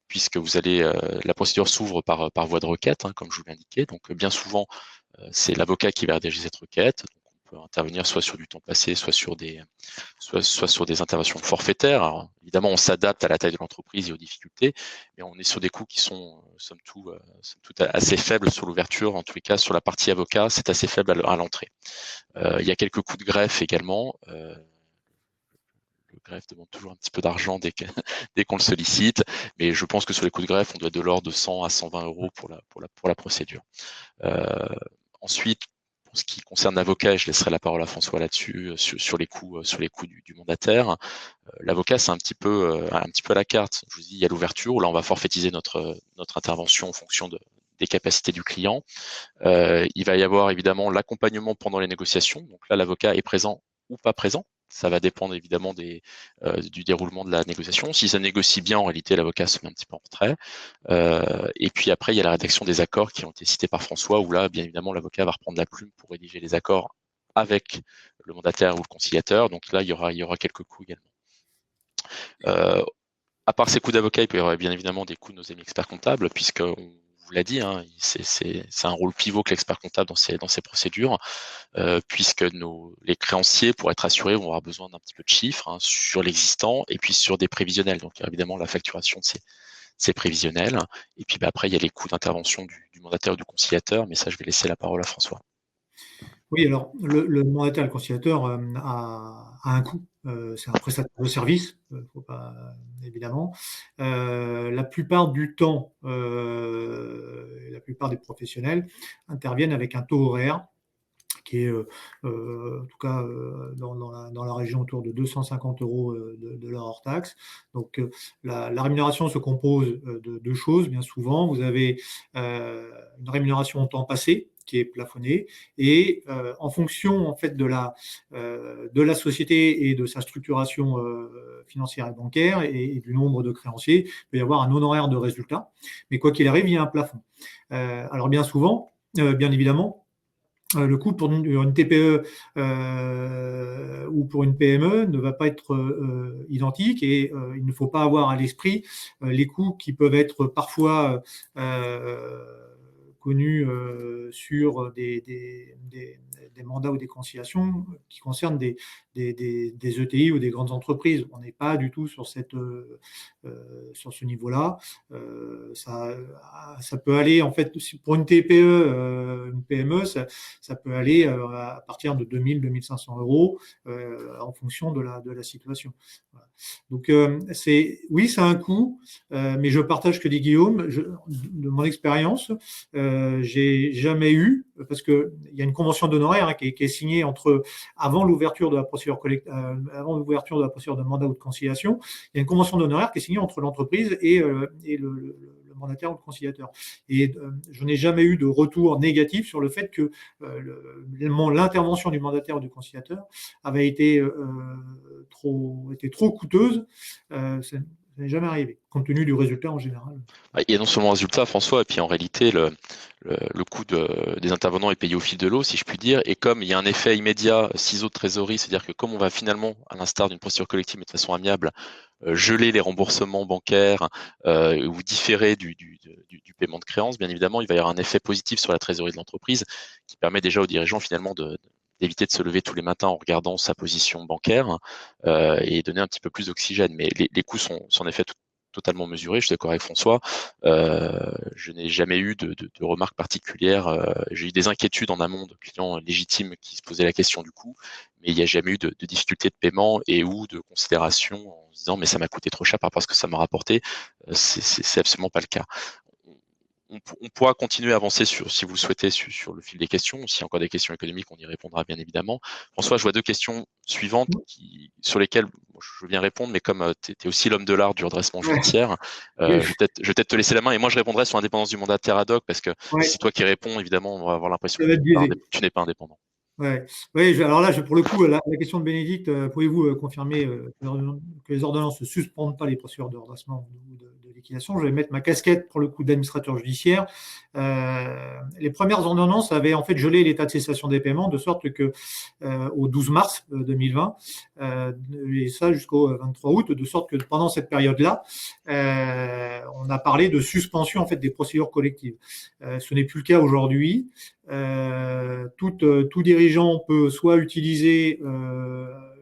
Puisque la procédure s'ouvre par voie de requête, comme je vous l'indiquais. Donc bien souvent, c'est l'avocat qui va rédiger cette requête. Donc, on peut intervenir soit sur du temps passé, soit sur des interventions forfaitaires. Alors, évidemment, on s'adapte à la taille de l'entreprise et aux difficultés, mais on est sur des coûts qui sont somme toute assez faibles sur l'ouverture. En tous les cas, sur la partie avocat, c'est assez faible à l'entrée. Il y a quelques coûts de greffe également. Le greffe demande toujours un petit peu d'argent dès qu'on le sollicite, mais je pense que sur les coûts de greffe, on doit être de l'ordre de 100 à 120 euros pour la procédure. Ensuite, pour ce qui concerne l'avocat, je laisserai la parole à François là-dessus, sur les coûts du mandataire. L'avocat, c'est un petit peu à la carte. Je vous dis, il y a l'ouverture où là, on va forfaitiser notre intervention en fonction des capacités du client. Il va y avoir évidemment l'accompagnement pendant les négociations. Donc là, l'avocat est présent ou pas présent. Ça va dépendre évidemment du déroulement de la négociation. Si ça négocie bien, en réalité, l'avocat se met un petit peu en retrait. Et puis après, il y a la rédaction des accords qui ont été cités par François, où là, bien évidemment, l'avocat va reprendre la plume pour rédiger les accords avec le mandataire ou le conciliateur. Donc là, il y aura quelques coûts également. À part ces coûts d'avocat, il peut y avoir bien évidemment des coûts de nos amis experts comptables, puisqu'on vous l'a dit, c'est un rôle pivot que l'expert comptable dans ces procédures, puisque les créanciers, pour être assurés, vont avoir besoin d'un petit peu de chiffres sur l'existant et puis sur des prévisionnels. Donc évidemment, la facturation de ces prévisionnels. Et puis après, il y a les coûts d'intervention du mandataire ou du conciliateur, mais ça, je vais laisser la parole à François. Oui, alors le mandataire et le conciliateur a un coût. C'est un prestataire de service, faut pas, évidemment. La plupart du temps, la plupart des professionnels interviennent avec un taux horaire qui est, en tout cas, dans la région autour de 250 euros de l'heure hors taxe. Donc, la rémunération se compose de deux choses, bien souvent. Vous avez une rémunération en temps passé, qui est plafonnée, et en fonction en fait de la société et de sa structuration financière et bancaire et du nombre de créanciers, il peut y avoir un honoraire de résultat, mais quoi qu'il arrive, il y a un plafond. Alors bien souvent, bien évidemment, le coût pour une TPE ou pour une PME ne va pas être identique et il ne faut pas avoir à l'esprit les coûts qui peuvent être parfois connus sur des mandats ou des conciliations qui concernent des ETI ou des grandes entreprises. On n'est pas du tout sur ce niveau-là. Ça peut aller, en fait, pour une TPE, une PME, ça peut aller à partir de 2000, 2500 euros en fonction de la situation. Voilà. Donc, oui, ça a un coût, mais je partage ce que dit Guillaume. De mon expérience, j'ai jamais eu, parce qu'il y a une convention d'honoraires qui est signée avant l'ouverture de la procédure avant l'ouverture de la procédure de mandat ou de conciliation, il y a une convention d'honoraires qui est signée entre l'entreprise et le mandataire ou le conciliateur. Et je n'ai jamais eu de retour négatif sur le fait que l'intervention du mandataire ou du conciliateur avait été trop coûteuse. Ça n'est jamais arrivé, compte tenu du résultat en général. Il y a non seulement le résultat, François, et puis en réalité, le coût des intervenants est payé au fil de l'eau, si je puis dire. Et comme il y a un effet immédiat, ciseau de trésorerie, c'est-à-dire que comme on va finalement, à l'instar d'une procédure collective, mais de façon amiable, geler les remboursements bancaires ou différer du paiement de créances, bien évidemment, il va y avoir un effet positif sur la trésorerie de l'entreprise qui permet déjà aux dirigeants finalement d'éviter de se lever tous les matins en regardant sa position bancaire et donner un petit peu plus d'oxygène. Mais les coûts sont en effet totalement mesurés, je suis d'accord avec François. Je n'ai jamais eu de remarques particulières. J'ai eu des inquiétudes en amont de clients légitimes qui se posaient la question du coût, mais il n'y a jamais eu de difficulté de paiement et ou de considération en se disant mais ça m'a coûté trop cher par rapport à ce que ça m'a rapporté. C'est absolument pas le cas. On pourra continuer à avancer si vous le souhaitez, sur le fil des questions. S'il y a encore des questions économiques, on y répondra bien évidemment. François, je vois deux questions suivantes sur lesquelles je viens répondre, mais comme tu es aussi l'homme de l'art du redressement judiciaire, je vais peut-être te laisser la main et moi je répondrai sur l'indépendance du mandataire ad hoc parce que si c'est toi qui réponds, évidemment, on va avoir l'impression que tu n'es pas indépendant. Ouais. Oui, alors là, pour le coup, la question de Bénédicte, pouvez-vous confirmer que les ordonnances ne suspendent pas les procédures de redressement ou de liquidation? Je vais mettre ma casquette pour le coup d'administrateur judiciaire. Les premières ordonnances avaient en fait gelé l'état de cessation des paiements de sorte que au 12 mars 2020, et ça jusqu'au 23 août, de sorte que pendant cette période-là, on a parlé de suspension en fait des procédures collectives. Ce n'est plus le cas aujourd'hui. Tout dirigeant peut soit utiliser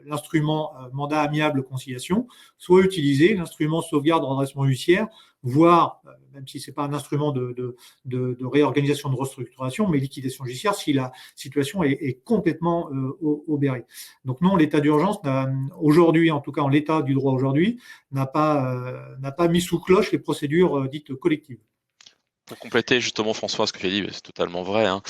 l'instrument mandat amiable conciliation, soit utiliser l'instrument sauvegarde redressement judiciaire, voire, même si ce n'est pas un instrument de réorganisation de restructuration, mais liquidation judiciaire si la situation est complètement obérée. Donc non, l'état d'urgence, aujourd'hui, en tout cas en l'état du droit aujourd'hui, n'a pas mis sous cloche les procédures dites collectives. Pour compléter justement François, ce que tu as dit, c'est totalement vrai, hein.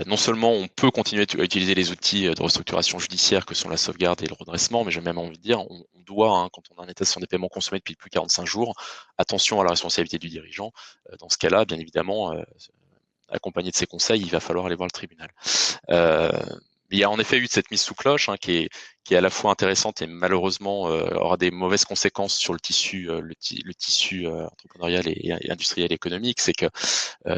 Non seulement on peut continuer à utiliser les outils de restructuration judiciaire que sont la sauvegarde et le redressement, mais j'ai même envie de dire, on doit, hein, quand on a un état de des paiements consommés depuis plus de 45 jours, attention à la responsabilité du dirigeant. Dans ce cas-là, bien évidemment, accompagné de ces conseils, il va falloir aller voir le tribunal. Il y a en effet eu cette mise sous cloche, hein, qui est à la fois intéressante et malheureusement aura des mauvaises conséquences sur le tissu, le tissu entrepreneurial et industriel et économique. C'est que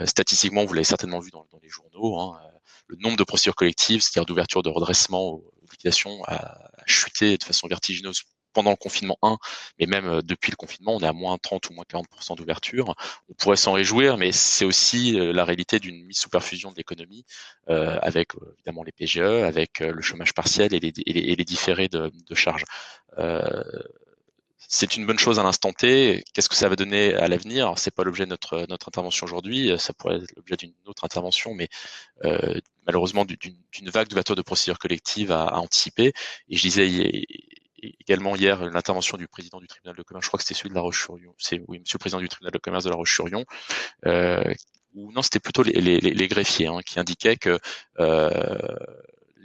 statistiquement, vous l'avez certainement vu dans les journaux, hein, le nombre de procédures collectives, c'est-à-dire d'ouverture de redressement ou liquidation, a chuté de façon vertigineuse pendant le confinement 1, mais même depuis le confinement, on est à moins 30 ou moins 40% d'ouverture. On pourrait s'en réjouir, mais c'est aussi la réalité d'une mise sous perfusion de l'économie, avec évidemment les PGE, avec le chômage partiel et les différés de charges. Euh, c'est une bonne chose à l'instant T. Qu'est-ce que ça va donner à l'avenir? C'est pas l'objet de notre intervention aujourd'hui. Ça pourrait être l'objet d'une autre intervention, mais malheureusement d'une vague d'ouverture de procédures collectives à anticiper. Et je disais également hier l'intervention du président du tribunal de commerce. Je crois que c'était celui de La Roche-sur-Yon. C'est oui, Monsieur le président du tribunal de commerce de La Roche-sur-Yon. Ou non, c'était plutôt les greffiers, hein, qui indiquaient que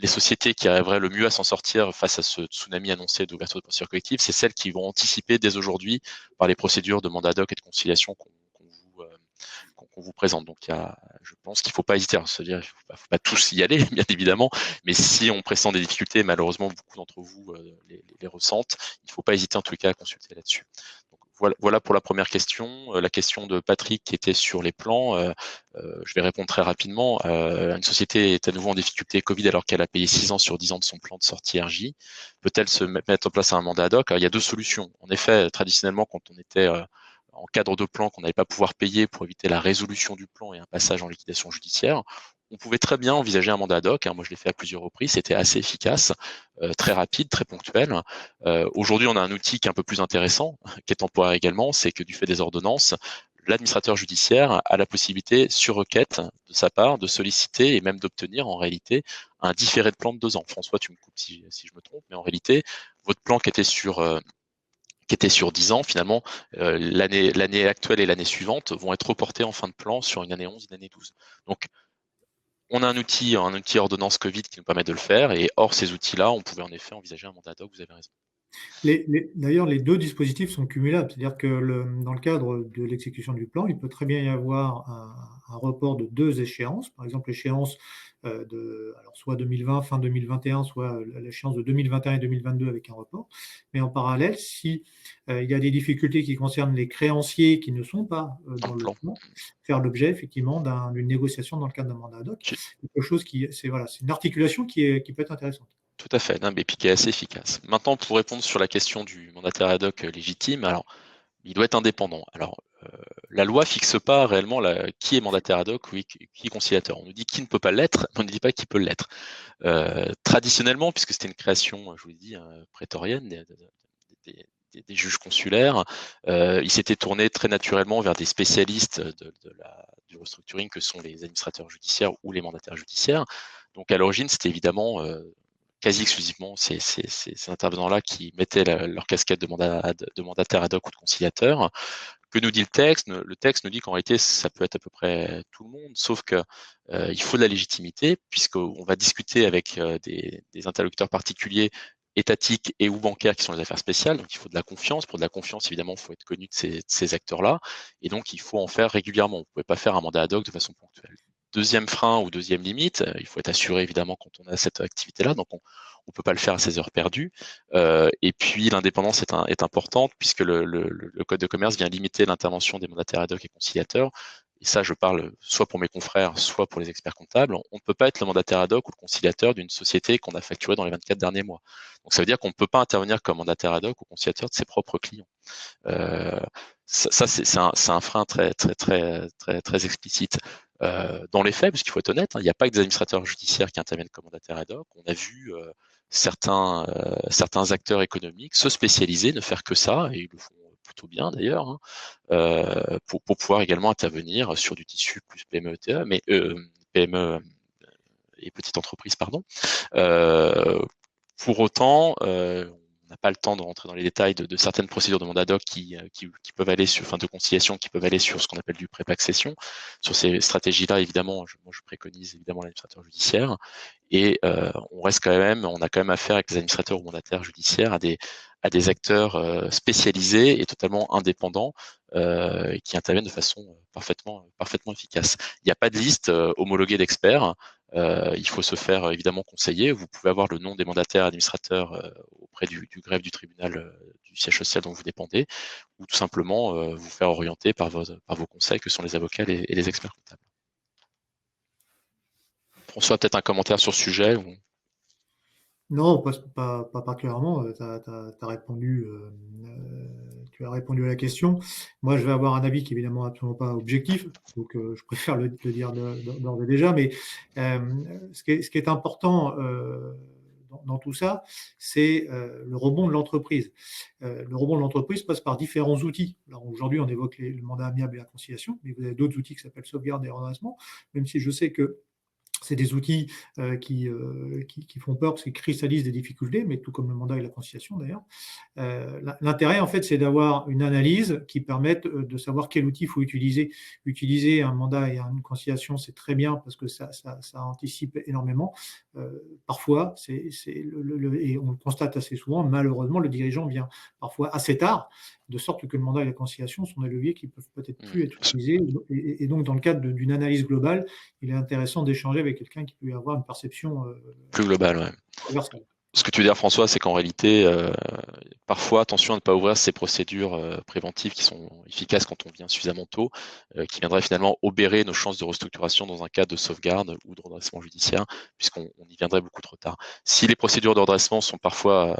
les sociétés qui arriveraient le mieux à s'en sortir face à ce tsunami annoncé d'ouverture de procédures collectives, c'est celles qui vont anticiper dès aujourd'hui par les procédures de mandat ad hoc et de conciliation qu'on vous présente. Donc, je pense qu'il ne faut pas hésiter. C'est-à-dire, il ne faut pas tous y aller, bien évidemment, mais si on pressent des difficultés, malheureusement, beaucoup d'entre vous les ressentent, il ne faut pas hésiter en tout cas à consulter là-dessus. Voilà pour la première question. La question de Patrick qui était sur les plans, je vais répondre très rapidement. Une société est à nouveau en difficulté Covid alors qu'elle a payé 6 ans sur 10 ans de son plan de sortie RJ. Peut-elle se mettre en place un mandat ad hoc? Il y a deux solutions. En effet, traditionnellement, quand on était en cadre de plan qu'on n'allait pas pouvoir payer pour éviter la résolution du plan et un passage en liquidation judiciaire, on pouvait très bien envisager un mandat ad hoc. Moi, je l'ai fait à plusieurs reprises. C'était assez efficace, très rapide, très ponctuel. Aujourd'hui, on a un outil qui est un peu plus intéressant, qui est temporaire également. C'est que du fait des ordonnances, l'administrateur judiciaire a la possibilité, sur requête de sa part, de solliciter et même d'obtenir en réalité un différé de plan de 2 ans. François, tu me coupes si je me trompe, mais en réalité, votre plan qui était sur 10 ans, finalement, l'année actuelle et l'année suivante vont être reportés en fin de plan sur une année 11, une année 12. Donc, on a un outil ordonnance Covid qui nous permet de le faire, et hors ces outils-là, on pouvait en effet envisager un mandat ad hoc, vous avez raison. D'ailleurs, les deux dispositifs sont cumulables, c'est-à-dire que dans le cadre de l'exécution du plan, il peut très bien y avoir un report de deux échéances, par exemple l'échéance alors soit 2020, fin 2021, soit l'échéance de 2021 et 2022 avec un report. Mais en parallèle, si il y a des difficultés qui concernent les créanciers qui ne sont pas Dans dans le le plan. plan, faire l'objet effectivement d'une négociation dans le cadre d'un mandat ad hoc, Qui- quelque chose c'est voilà, c'est une articulation qui peut être intéressante. Tout à fait, non, mais puis qui est assez efficace. Maintenant, pour répondre sur la question du mandataire ad hoc légitime, alors il doit être indépendant. Alors, la loi fixe pas réellement qui est mandataire ad hoc ou qui est conciliateur. On nous dit qui ne peut pas l'être, mais on ne dit pas qui peut l'être. Traditionnellement, puisque c'était une création, je vous l'ai dit, prétorienne des juges consulaires, ils s'étaient tournés très naturellement vers des spécialistes du restructuring que sont les administrateurs judiciaires ou les mandataires judiciaires. Donc à l'origine, c'était évidemment quasi exclusivement ces intervenants-là qui mettaient leur casquette de mandataire ad hoc ou de conciliateur. Que nous dit le texte? Le texte nous dit qu'en réalité, ça peut être à peu près tout le monde, sauf que il faut de la légitimité, puisqu'on va discuter avec des interlocuteurs particuliers étatiques et ou bancaires qui sont les affaires spéciales. Donc il faut de la confiance. Pour de la confiance, évidemment, il faut être connu de ces acteurs-là. Et donc il faut en faire régulièrement. Vous ne pouvez pas faire un mandat ad hoc de façon ponctuelle. deuxième frein ou deuxième limite. Il faut être assuré évidemment quand on a cette activité-là, donc on ne peut pas le faire à ses heures perdues. Et puis l'indépendance est importante puisque le code de commerce vient limiter l'intervention des mandataires ad hoc et conciliateurs. Et ça, je parle soit pour mes confrères, soit pour les experts comptables. On ne peut pas être le mandataire ad hoc ou le conciliateur d'une société qu'on a facturée dans les 24 derniers mois. Donc ça veut dire qu'on ne peut pas intervenir comme mandataire ad hoc ou conciliateur de ses propres clients. Ça c'est un frein très explicite. Dans les faits, parce qu'il faut être honnête, il n'y a pas que des administrateurs judiciaires qui interviennent comme mandataires ad hoc. On a vu certains acteurs économiques se spécialiser, ne faire que ça, et ils le font plutôt bien d'ailleurs, pour pouvoir également intervenir sur du tissu plus PME-TE, mais PME et petites entreprises, pardon. Pour autant, on n'a pas le temps de rentrer dans les détails de certaines procédures de mandat ad hoc qui peuvent aller sur, de conciliation, qui peuvent aller sur ce qu'on appelle du pré-accession. Sur ces stratégies-là, évidemment, moi je préconise évidemment l'administrateur judiciaire. Et on a quand même affaire avec les administrateurs ou mandataires judiciaires à des acteurs spécialisés et totalement indépendants qui interviennent de façon parfaitement efficace. Il n'y a pas de liste homologuée d'experts. Il faut se faire évidemment conseiller. Vous pouvez avoir le nom des mandataires administrateurs auprès du greffe du tribunal du siège social dont vous dépendez, ou tout simplement vous faire orienter par vos conseils que sont les avocats et les experts comptables. François, peut-être un commentaire sur ce sujet ou... Non, pas particulièrement. Tu as répondu à la question. Moi, je vais avoir un avis qui est évidemment absolument pas objectif, donc je préfère le dire d'ores et déjà. Mais ce qui est important dans tout ça, c'est le rebond de l'entreprise. Le rebond de l'entreprise passe par différents outils. Alors aujourd'hui, on évoque le mandat amiable et la conciliation, mais vous avez d'autres outils qui s'appellent sauvegarde et redressement, même si je sais que c'est des outils qui font peur parce qu'ils cristallisent des difficultés, mais tout comme le mandat et la conciliation d'ailleurs. L'intérêt, en fait, c'est d'avoir une analyse qui permette de savoir quel outil il faut utiliser. Utiliser un mandat et une conciliation, c'est très bien parce que ça anticipe énormément. Parfois, et on le constate assez souvent, malheureusement, le dirigeant vient parfois assez tard, de sorte que le mandat et la conciliation sont des leviers qui peuvent peut-être plus être utilisés. Et donc, dans le cadre d'une analyse globale, il est intéressant d'échanger avec quelqu'un qui peut avoir une perception plus globale. Ouais. Ce que tu veux dire, François, c'est qu'en réalité, parfois, attention à ne pas ouvrir ces procédures préventives qui sont efficaces quand on vient suffisamment tôt, qui viendraient finalement obérer nos chances de restructuration dans un cas de sauvegarde ou de redressement judiciaire, puisqu'on y viendrait beaucoup trop tard. Si les procédures de redressement sont parfois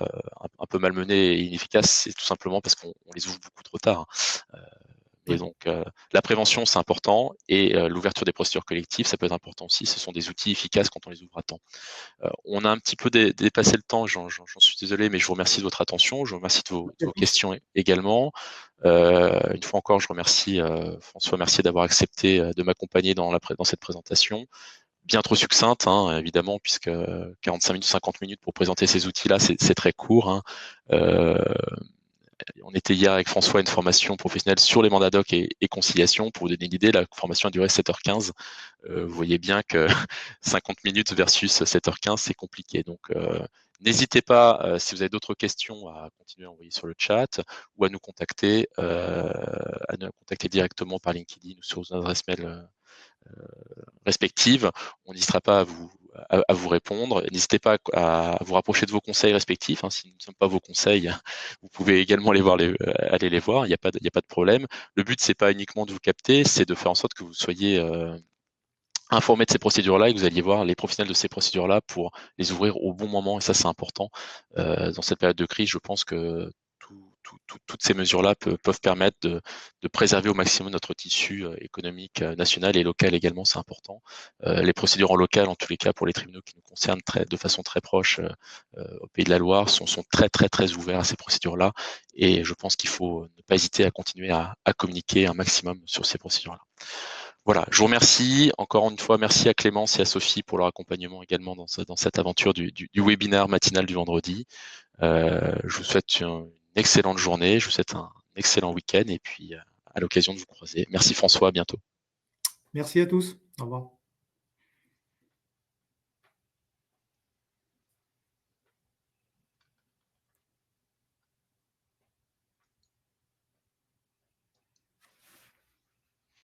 un peu malmenées et inefficaces, c'est tout simplement parce qu'on les ouvre beaucoup trop tard. Et donc, la prévention, c'est important, et l'ouverture des procédures collectives, ça peut être important aussi. Ce sont des outils efficaces quand on les ouvre à temps. On a un petit peu dépassé le temps, j'en suis désolé, mais je vous remercie de votre attention, je vous remercie de vos questions également. Une fois encore, je remercie François Mercier d'avoir accepté de m'accompagner dans cette présentation. Bien trop succincte, évidemment, puisque 45 minutes, 50 minutes pour présenter ces outils-là, c'est très court. On était hier avec François à une formation professionnelle sur les mandats ad hoc et conciliation. Pour vous donner une idée, la formation a duré 7h15. Vous voyez bien que 50 minutes versus 7h15, c'est compliqué. Donc, n'hésitez pas, si vous avez d'autres questions, à continuer à envoyer sur le chat ou à nous contacter directement par LinkedIn ou sur nos adresses mail respectives. On n'hésitera pas à vous répondre. N'hésitez pas à vous rapprocher de vos conseils respectifs. Si nous ne sommes pas vos conseils, vous pouvez également aller les voir. Il n'y a pas de problème. Le but, c'est pas uniquement de vous capter, c'est de faire en sorte que vous soyez informés de ces procédures-là et que vous alliez voir les professionnels de ces procédures-là pour les ouvrir au bon moment. Et ça, c'est important. Dans cette période de crise, je pense que toutes ces mesures-là peuvent permettre de préserver au maximum notre tissu économique national et local également, c'est important. Les procédures en local, en tous les cas, pour les tribunaux qui nous concernent de façon très proche au Pays de la Loire, sont très ouverts à ces procédures-là. Et je pense qu'il faut ne pas hésiter à continuer à communiquer un maximum sur ces procédures-là. Voilà, je vous remercie. Encore une fois, merci à Clémence et à Sophie pour leur accompagnement également dans cette aventure du webinaire matinal du vendredi. Je vous souhaite une excellente journée, je vous souhaite un excellent week-end et puis à l'occasion de vous croiser. Merci François, à bientôt. Merci à tous. Au revoir.